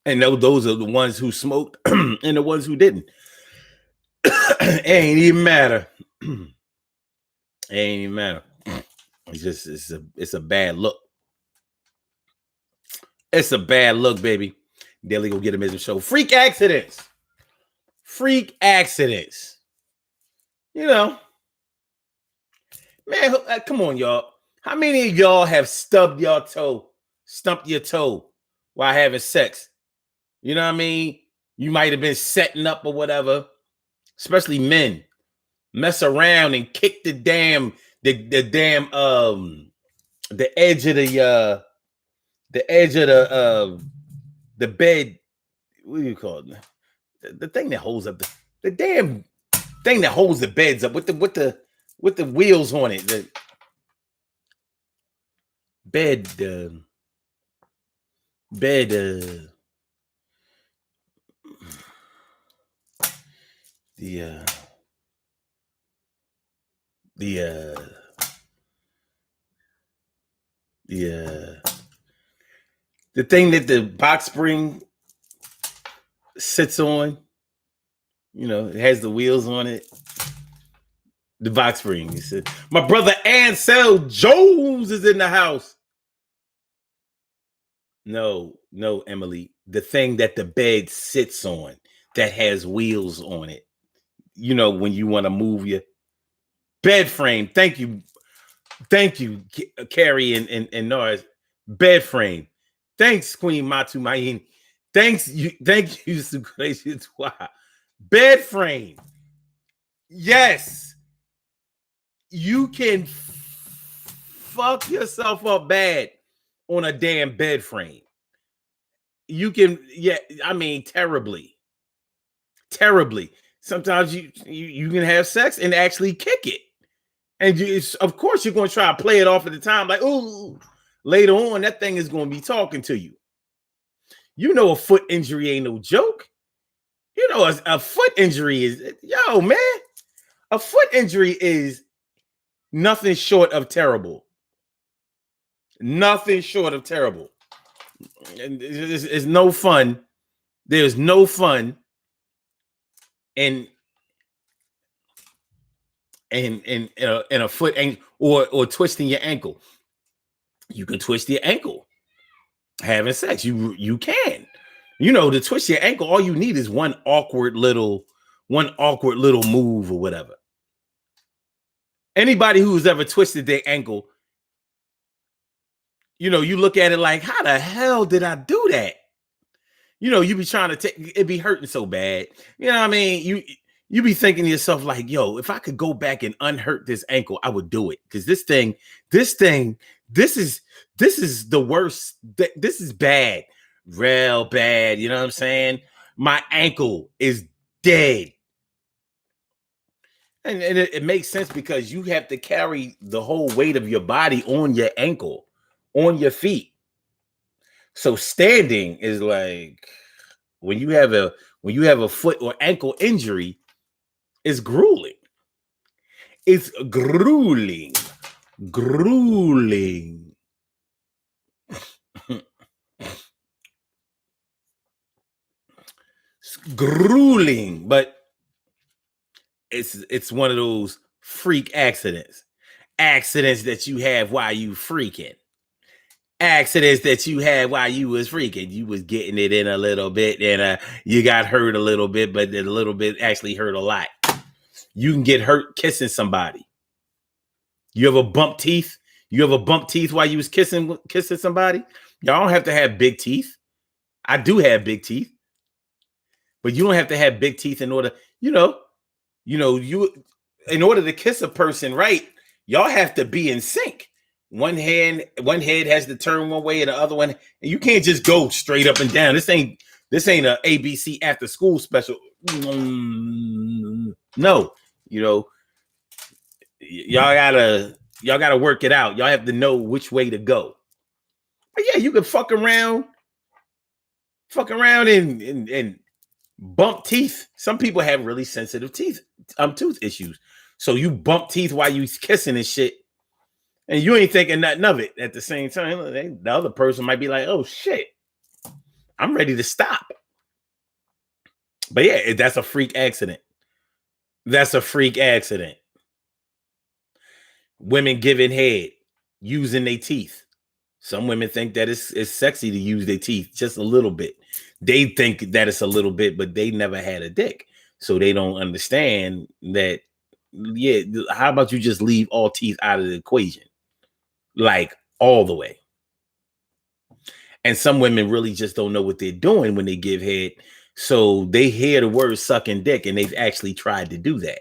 And those are the ones who smoked and the ones who didn't. It ain't even matter. It ain't even matter. It's just it's a bad look. It's a bad look, baby. Daily Go Get Him show. Freak accidents. Freak accidents. You know, man, come on, y'all. How many of y'all have stumped your toe while having sex? You know what I mean? You might have been setting up or whatever. Especially men. Mess around and kick the damn the edge of the bed. What do you call it? The thing that holds up the damn thing that holds the beds up with the wheels on it. The bed the thing that the box spring sits on, it has the wheels on it. The box spring. He said, my brother Ansel Jones is in the house. No, Emily. The thing that the bed sits on that has wheels on it. When you want to move your bed frame. Thank you, Carrie and Norris. Bed frame. Thanks, Queen Matu Mayin. Thank you, Sucracious. Bed frame. Yes, you can fuck yourself up bad on a damn bed frame. You can, terribly. Sometimes you can have sex and actually kick it. And of course, you're going to try to play it off at the time. Like, ooh, later on, that thing is going to be talking to you. A foot injury ain't no joke. A foot injury is, man, a foot injury is nothing short of terrible. Nothing short of terrible. And it's no fun. There's no fun in a foot or twisting your ankle. You can twist your ankle having sex. You can. To twist your ankle, all you need is one awkward little move or whatever. Anybody who's ever twisted their ankle, you look at it like, how the hell did I do that? You be trying to take it, be hurting so bad. You know what I mean? You be thinking to yourself like, yo, if I could go back and unhurt this ankle, I would do it. Because this is the worst. This is bad. Real bad. You know what I'm saying? My ankle is dead. And it makes sense because you have to carry the whole weight of your body on your ankle, on your feet. So standing is like when you have a foot or ankle injury, it's grueling. It's grueling. It's grueling, but it's one of those freak accidents that you have while you freaking. accidents that you had while you was freaking. You was getting it in a little bit, and you got hurt a little bit, but a little bit actually hurt a lot. You can get hurt kissing somebody. You ever bump teeth? You ever bump teeth while you was kissing somebody? Y'all don't have to have big teeth. I do have big teeth, but you don't have to have big teeth in order, you in order to kiss a person right, y'all have to be in sync. One head has to turn one way and the other one, and you can't just go straight up and down. This ain't a ABC after school special. No, y'all gotta work it out. Y'all have to know which way to go. But yeah, you can fuck around and bump teeth. Some people have really sensitive tooth issues. So you bump teeth while you kissing and shit, and you ain't thinking nothing of it. At the same time, the other person might be like, "Oh shit, I'm ready to stop." But yeah, that's a freak accident. That's a freak accident. Women giving head, using their teeth. Some women think that it's sexy to use their teeth just a little bit. They think that it's a little bit, but they never had a dick. So they don't understand that, yeah, how about you just leave all teeth out of the equation? Like all the way. And some women really just don't know what they're doing when they give head. So they hear the word sucking dick and they've actually tried to do that.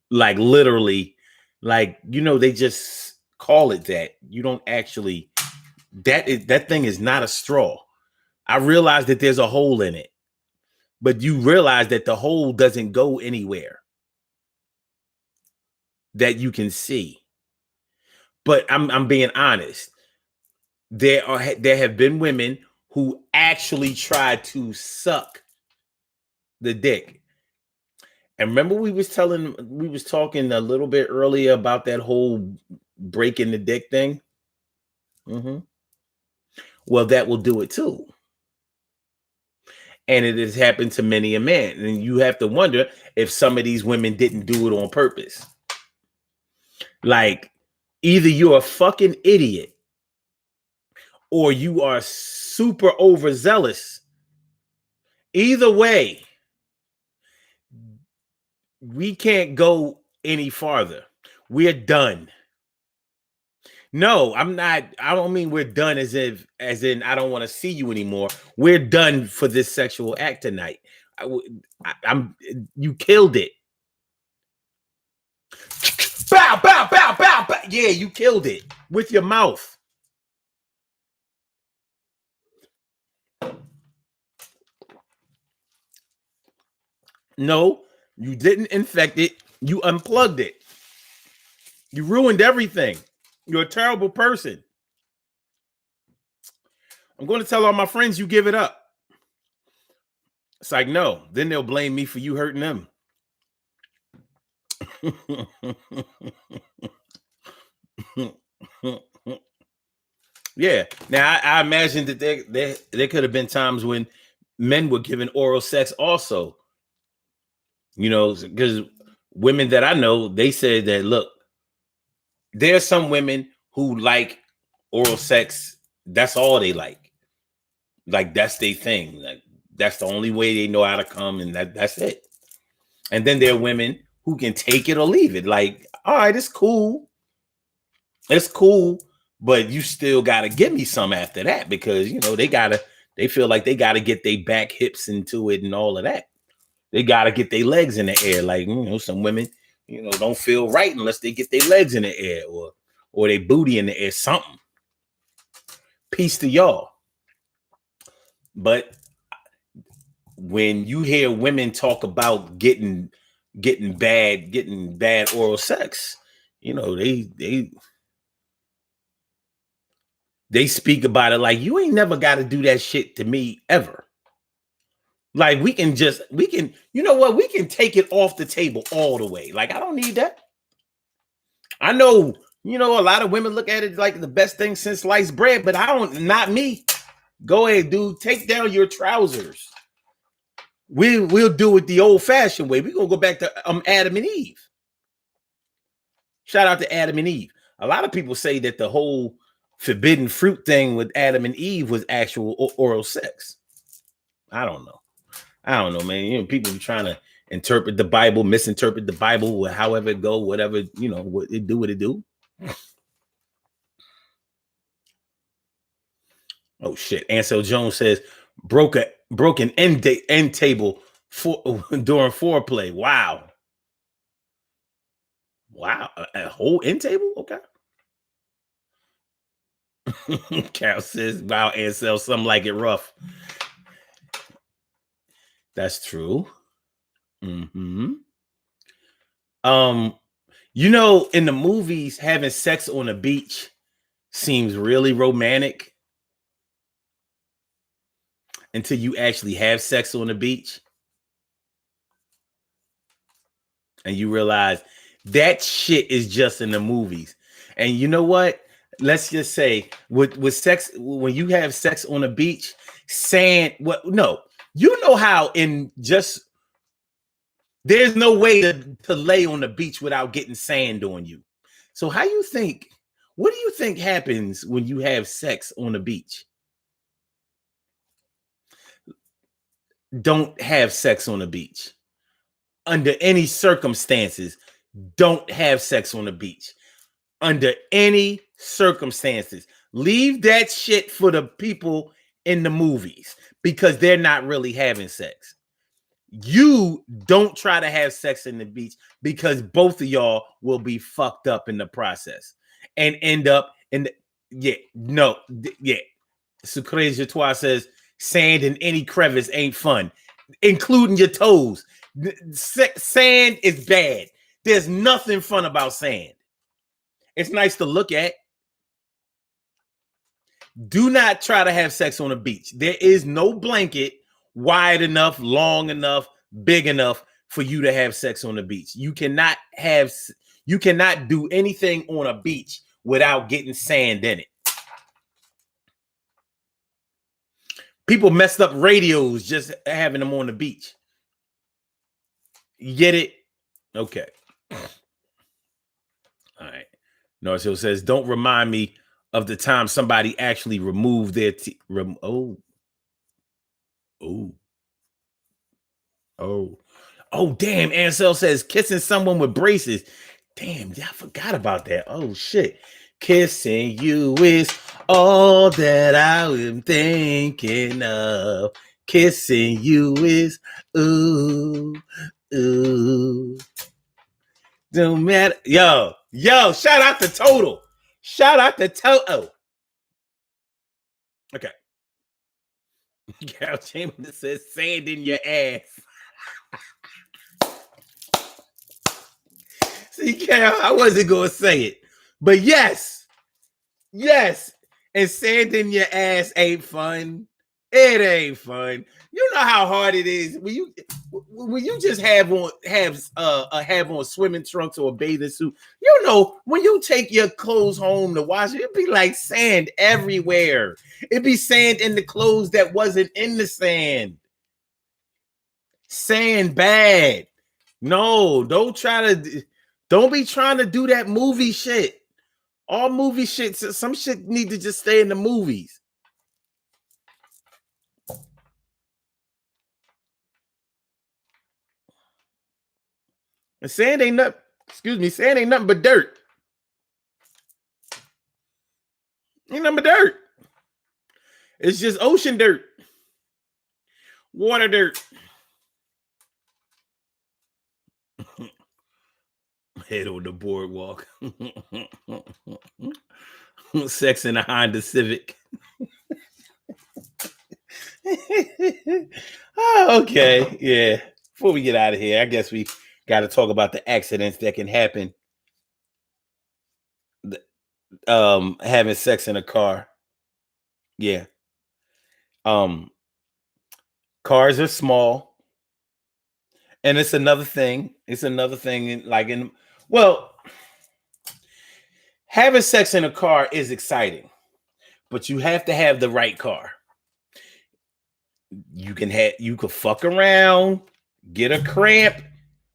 Like literally, they just call it that. You don't actually, that thing is not a straw. I realize that there's a hole in it, but you realize that the hole doesn't go anywhere that you can see. But I'm being honest. There have been women who actually tried to suck the dick. And remember we was talking a little bit earlier about that whole breaking the dick thing. Mm-hmm. Well, that will do it too. And it has happened to many a man. And you have to wonder if some of these women didn't do it on purpose. Like, either you're a fucking idiot or you are super overzealous. Either way, we can't go any farther. We're done. No, I'm not. I don't mean we're done as in I don't want to see you anymore. We're done for this sexual act tonight. You killed it. Bow, bow, bow, bow, bow. Yeah, you killed it with your mouth. No, you didn't infect it. You unplugged it. You ruined everything. You're a terrible person. I'm going to tell all my friends you give it up. It's like, no. Then they'll blame me for you hurting them. Yeah. Now, I imagine that there could have been times when men were given oral sex also. Because women that I know, they said that, look, there are some women who like oral sex. That's all they like. Like, that's their thing. Like, that's the only way they know how to come, and that's it. And then there are women who can take it or leave it. Like, all right, it's cool. It's cool, but you still got to give me some after that because, they feel like they got to get their back, hips into it and all of that. They got to get their legs in the air. Like, some women, don't feel right unless they get their legs in the air or their booty in the air, something. Peace to y'all. But when you hear women talk about getting bad oral sex, they speak about it like you ain't never got to do that shit to me ever. Like we can take it off the table all the way. Like, I don't need that. I know, a lot of women look at it like the best thing since sliced bread, but not me. Go ahead, dude. Take down your trousers. We'll do it the old-fashioned way. We're gonna go back to Adam and Eve. Shout out to Adam and Eve. A lot of people say that the whole forbidden fruit thing with Adam and Eve was actual oral sex. I don't know, man. You know, people be trying to interpret the Bible, misinterpret the Bible, however it go, whatever, you know, what it do. Oh shit. Ansel Jones says broken end table for during foreplay. Wow. A whole end table? Okay. Carol says, wow, Ansel, some like it rough. That's true. Mm-hmm. You know, in the movies, having sex on the beach seems really romantic until you actually have sex on the beach. And you realize that shit is just in the movies. And you know what? Let's just say with sex, when you have sex on the beach, sand, no, you know how in just there's no way to lay on the beach without getting sand on you. So what do you think happens when you have sex on the beach? Don't have sex on the beach. Under any circumstances, don't have sex on the beach. Under any circumstances. Leave that shit for the people in the movies because they're not really having sex. You don't try to have sex in the beach because both of y'all will be fucked up in the process and end up in the, Sucre Jatois says sand in any crevice ain't fun, including your toes. Sand is bad. There's nothing fun about sand. It's nice to look at. Do not try to have sex on a beach. There is no blanket wide enough, long enough, big enough for you to have sex on the beach. You cannot do anything on a beach without getting sand in it. People messed up radios just having them on the beach. You get it? Okay. All right. Narsil says, don't remind me of the time somebody actually removed their teeth. Oh, damn. Ansel says, kissing someone with braces. Damn, I forgot about that. Oh, shit. Kissing you is all that I am thinking of. Kissing you is ooh. Don't matter. Yo, shout out to Total. Okay. Carol Chambers says sand in your ass. See, Carol, I wasn't going to say it. But yes. And sand in your ass ain't fun. It ain't fun. You know how hard it is when you just have on swimming trunks or a bathing suit. You know, when you take your clothes home to wash it be like sand everywhere. It'd be sand in the clothes that wasn't in the sand. Sand bad. No, don't be trying to do that movie shit. All movie shit, some shit need to just stay in the movies. And sand ain't nothing but dirt. Ain't nothing but dirt. It's just ocean dirt. Water dirt. Head on the boardwalk. Sex in a Honda Civic. Oh, okay. Yeah. Before we get out of here, I guess we got to talk about the accidents that can happen. Having sex in a car. Yeah. Cars are small. And it's another thing. Having sex in a car is exciting, but you have to have the right car. You could fuck around, get a cramp.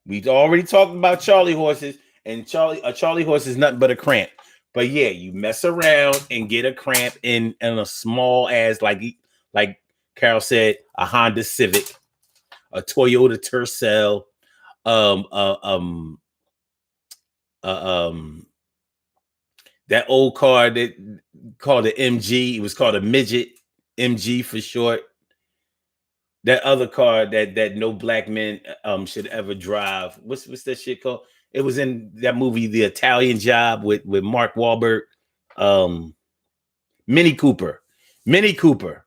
We've already talked about Charlie horses, and a Charlie horse is nothing but a cramp. But yeah, you mess around and get a cramp in a small ass, like Carol said, a Honda Civic, a Toyota Tercel, um, uh, um, um, that old car that called the MG. It was called a midget, MG for short. That other car that no black men should ever drive. What's that shit called? It was in that movie, The Italian Job, with Mark Wahlberg. Mini Cooper. Mini Cooper.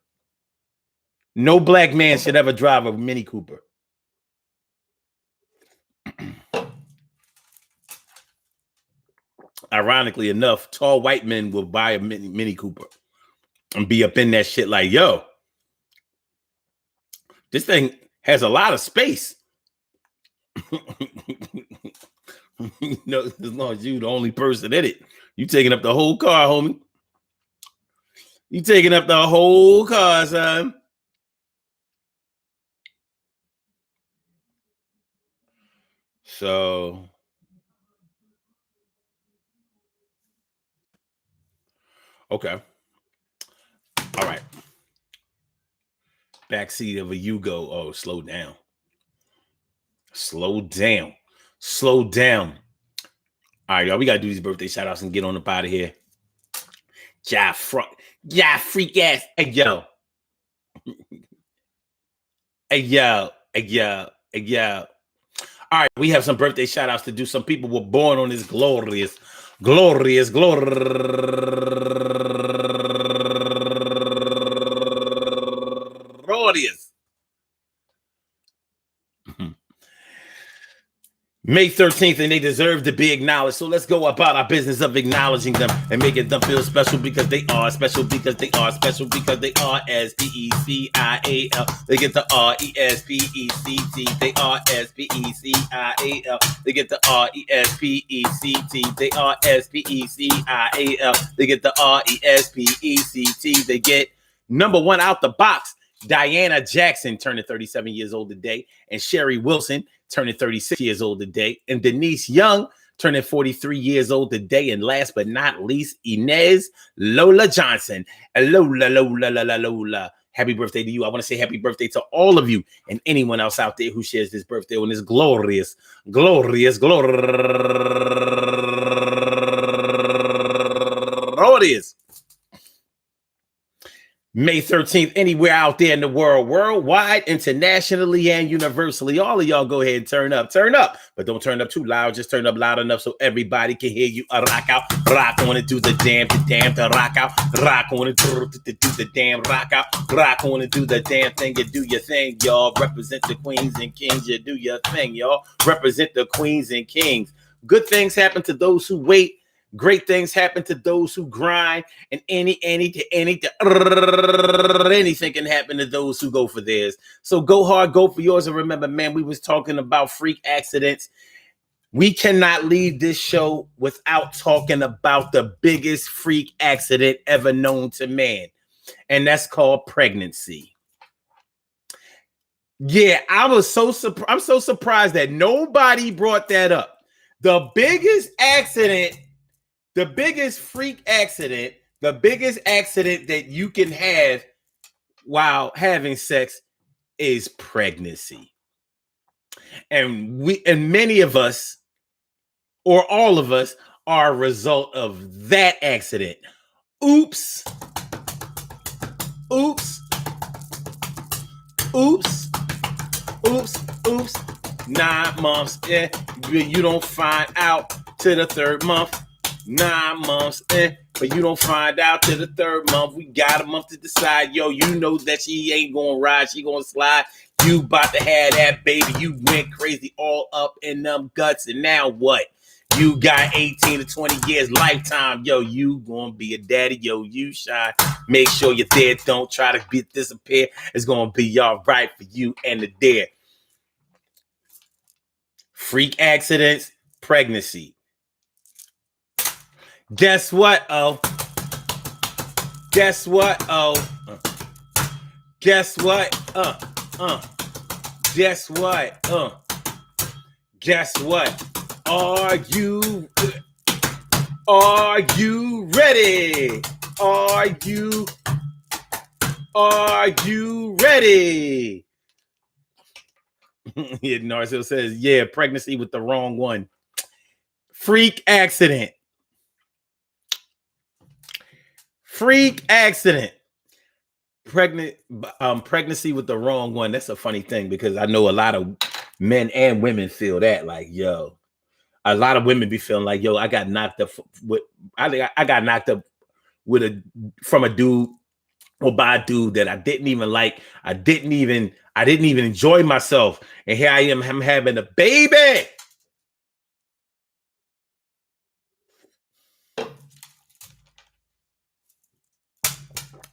No black man should ever drive a Mini Cooper. Ironically enough, tall white men will buy a Mini Cooper and be up in that shit like, yo, this thing has a lot of space. You know, as long as you the only person in it, you taking up the whole car, homie. You taking up the whole car, son. So, okay. All right. Backseat of a Yugo. Oh, slow down. Slow down. Slow down. All right, y'all. We got to do these birthday shout outs and get on up out of here. Yeah, freak ass. Hey, yo. Hey, yo. Hey, yo. Hey, yo. All right, we have some birthday shout outs to do. Some people were born on this glorious. May 13th, and they deserve to be acknowledged. So let's go about our business of acknowledging them and making them feel special because they are special, because they are special, because they are S-P-E-C-I-A-L. They get the R-E-S-P-E-C-T. They are S-P-E-C-I-A-L. They get the R-E-S-P-E-C-T. They are S-P-E-C-I-A-L. They get the R-E-S-P-E-C-T. They get number one out the box. Diana Jackson turning 37 years old today, and Sherry Wilson turning 36 years old today, and Denise Young turning 43 years old today, and last but not least, Inez Lola Johnson. Lola. Happy birthday to you. I want to say happy birthday to all of you and anyone else out there who shares this birthday on this glorious. May 13th, anywhere out there in the world, worldwide, internationally, and universally. All of y'all go ahead and turn up, but don't turn up too loud. Just turn up loud enough so everybody can hear you. Rock out, rock on and do the damn, to rock out, rock on and do the damn, rock out, rock on and do the damn thing. You do your thing, y'all. Represent the queens and kings. You do your thing, y'all. Represent the queens and kings. Good things happen to those who wait. Great things happen to those who grind, and anything can happen to those who go for theirs. So go hard, go for yours. And remember, man, we was talking about freak accidents. We cannot leave this show without talking about the biggest freak accident ever known to man, and that's called pregnancy. Yeah, I'm so surprised that nobody brought that up. The biggest accident. The biggest freak accident, the biggest accident that you can have while having sex is pregnancy. And many of us, or all of us, are a result of that accident. Oops. 9 months, yeah. You don't find out to the 3rd month. 9 months, but you don't find out till the 3rd month. We got a month to decide. Yo, you know that she ain't gonna ride, she gonna slide. You about to have that baby. You went crazy all up in them guts, and now what? You got 18 to 20 years lifetime. Yo, you gonna be a daddy. Yo, you shine. Make sure you're there. Don't try to disappear. It's gonna be all right for you and the dead. Freak accidents, pregnancy. Guess what? Guess what? Guess what? Guess what? Guess what? Are you Are you ready? Are you ready? Yeah, Narcissist says, yeah, pregnancy with the wrong one. Freak accident. Freak accident. Pregnancy with the wrong one. That's a funny thing because I know a lot of men and women feel that. Like, yo, a lot of women be feeling like, yo, I got knocked up with. I got knocked up from a dude or by a dude that I didn't even like. I didn't even enjoy myself, and here I am. I'm having a baby.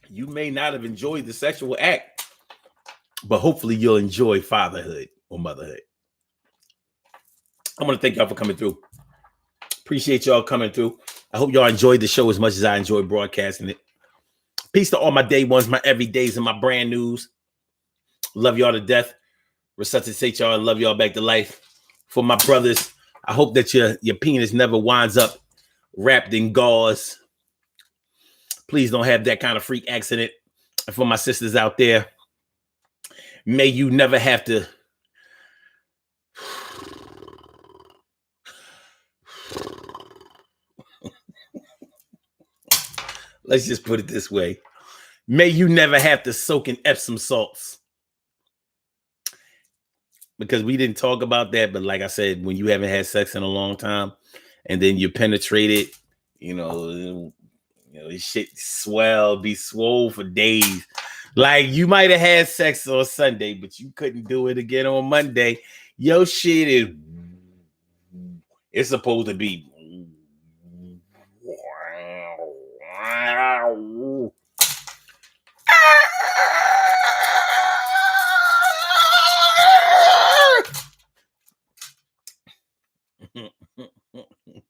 You may not have enjoyed the sexual act, but hopefully you'll enjoy fatherhood or motherhood. I want to thank y'all for coming through. Appreciate y'all coming through. I hope y'all enjoyed the show as much as I enjoyed broadcasting it. Peace to all my day ones, my everydays, and my brand news. Love y'all to death. Resuscitate y'all and love y'all back to life. For my brothers, I hope that your penis never winds up wrapped in gauze. Please don't have that kind of freak accident. And for my sisters out there, may you never have to let's just put it this way. May you never have to soak in Epsom salts. Because we didn't talk about that, but like I said, when you haven't had sex in a long time and then you penetrate it, you know, this shit be swole for days. Like you might have had sex on Sunday, but you couldn't do it again on Monday. Your shit it's supposed to be.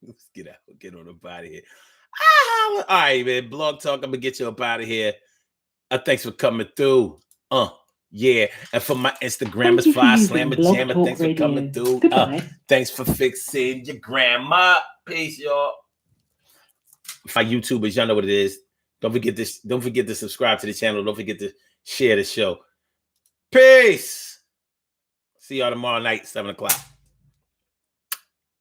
Let's get on up out of here. All right, man. Blog Talk, I'm gonna get you up out of here. Thanks for coming through. Yeah. And for my Instagrammers, Fly Slammer Jammer, thanks for coming through. Thanks for fixing your grandma. Peace, y'all. My YouTubers, y'all know what it is. Don't forget to subscribe to the channel. Don't forget to share the show. Peace. See y'all tomorrow night, 7 o'clock.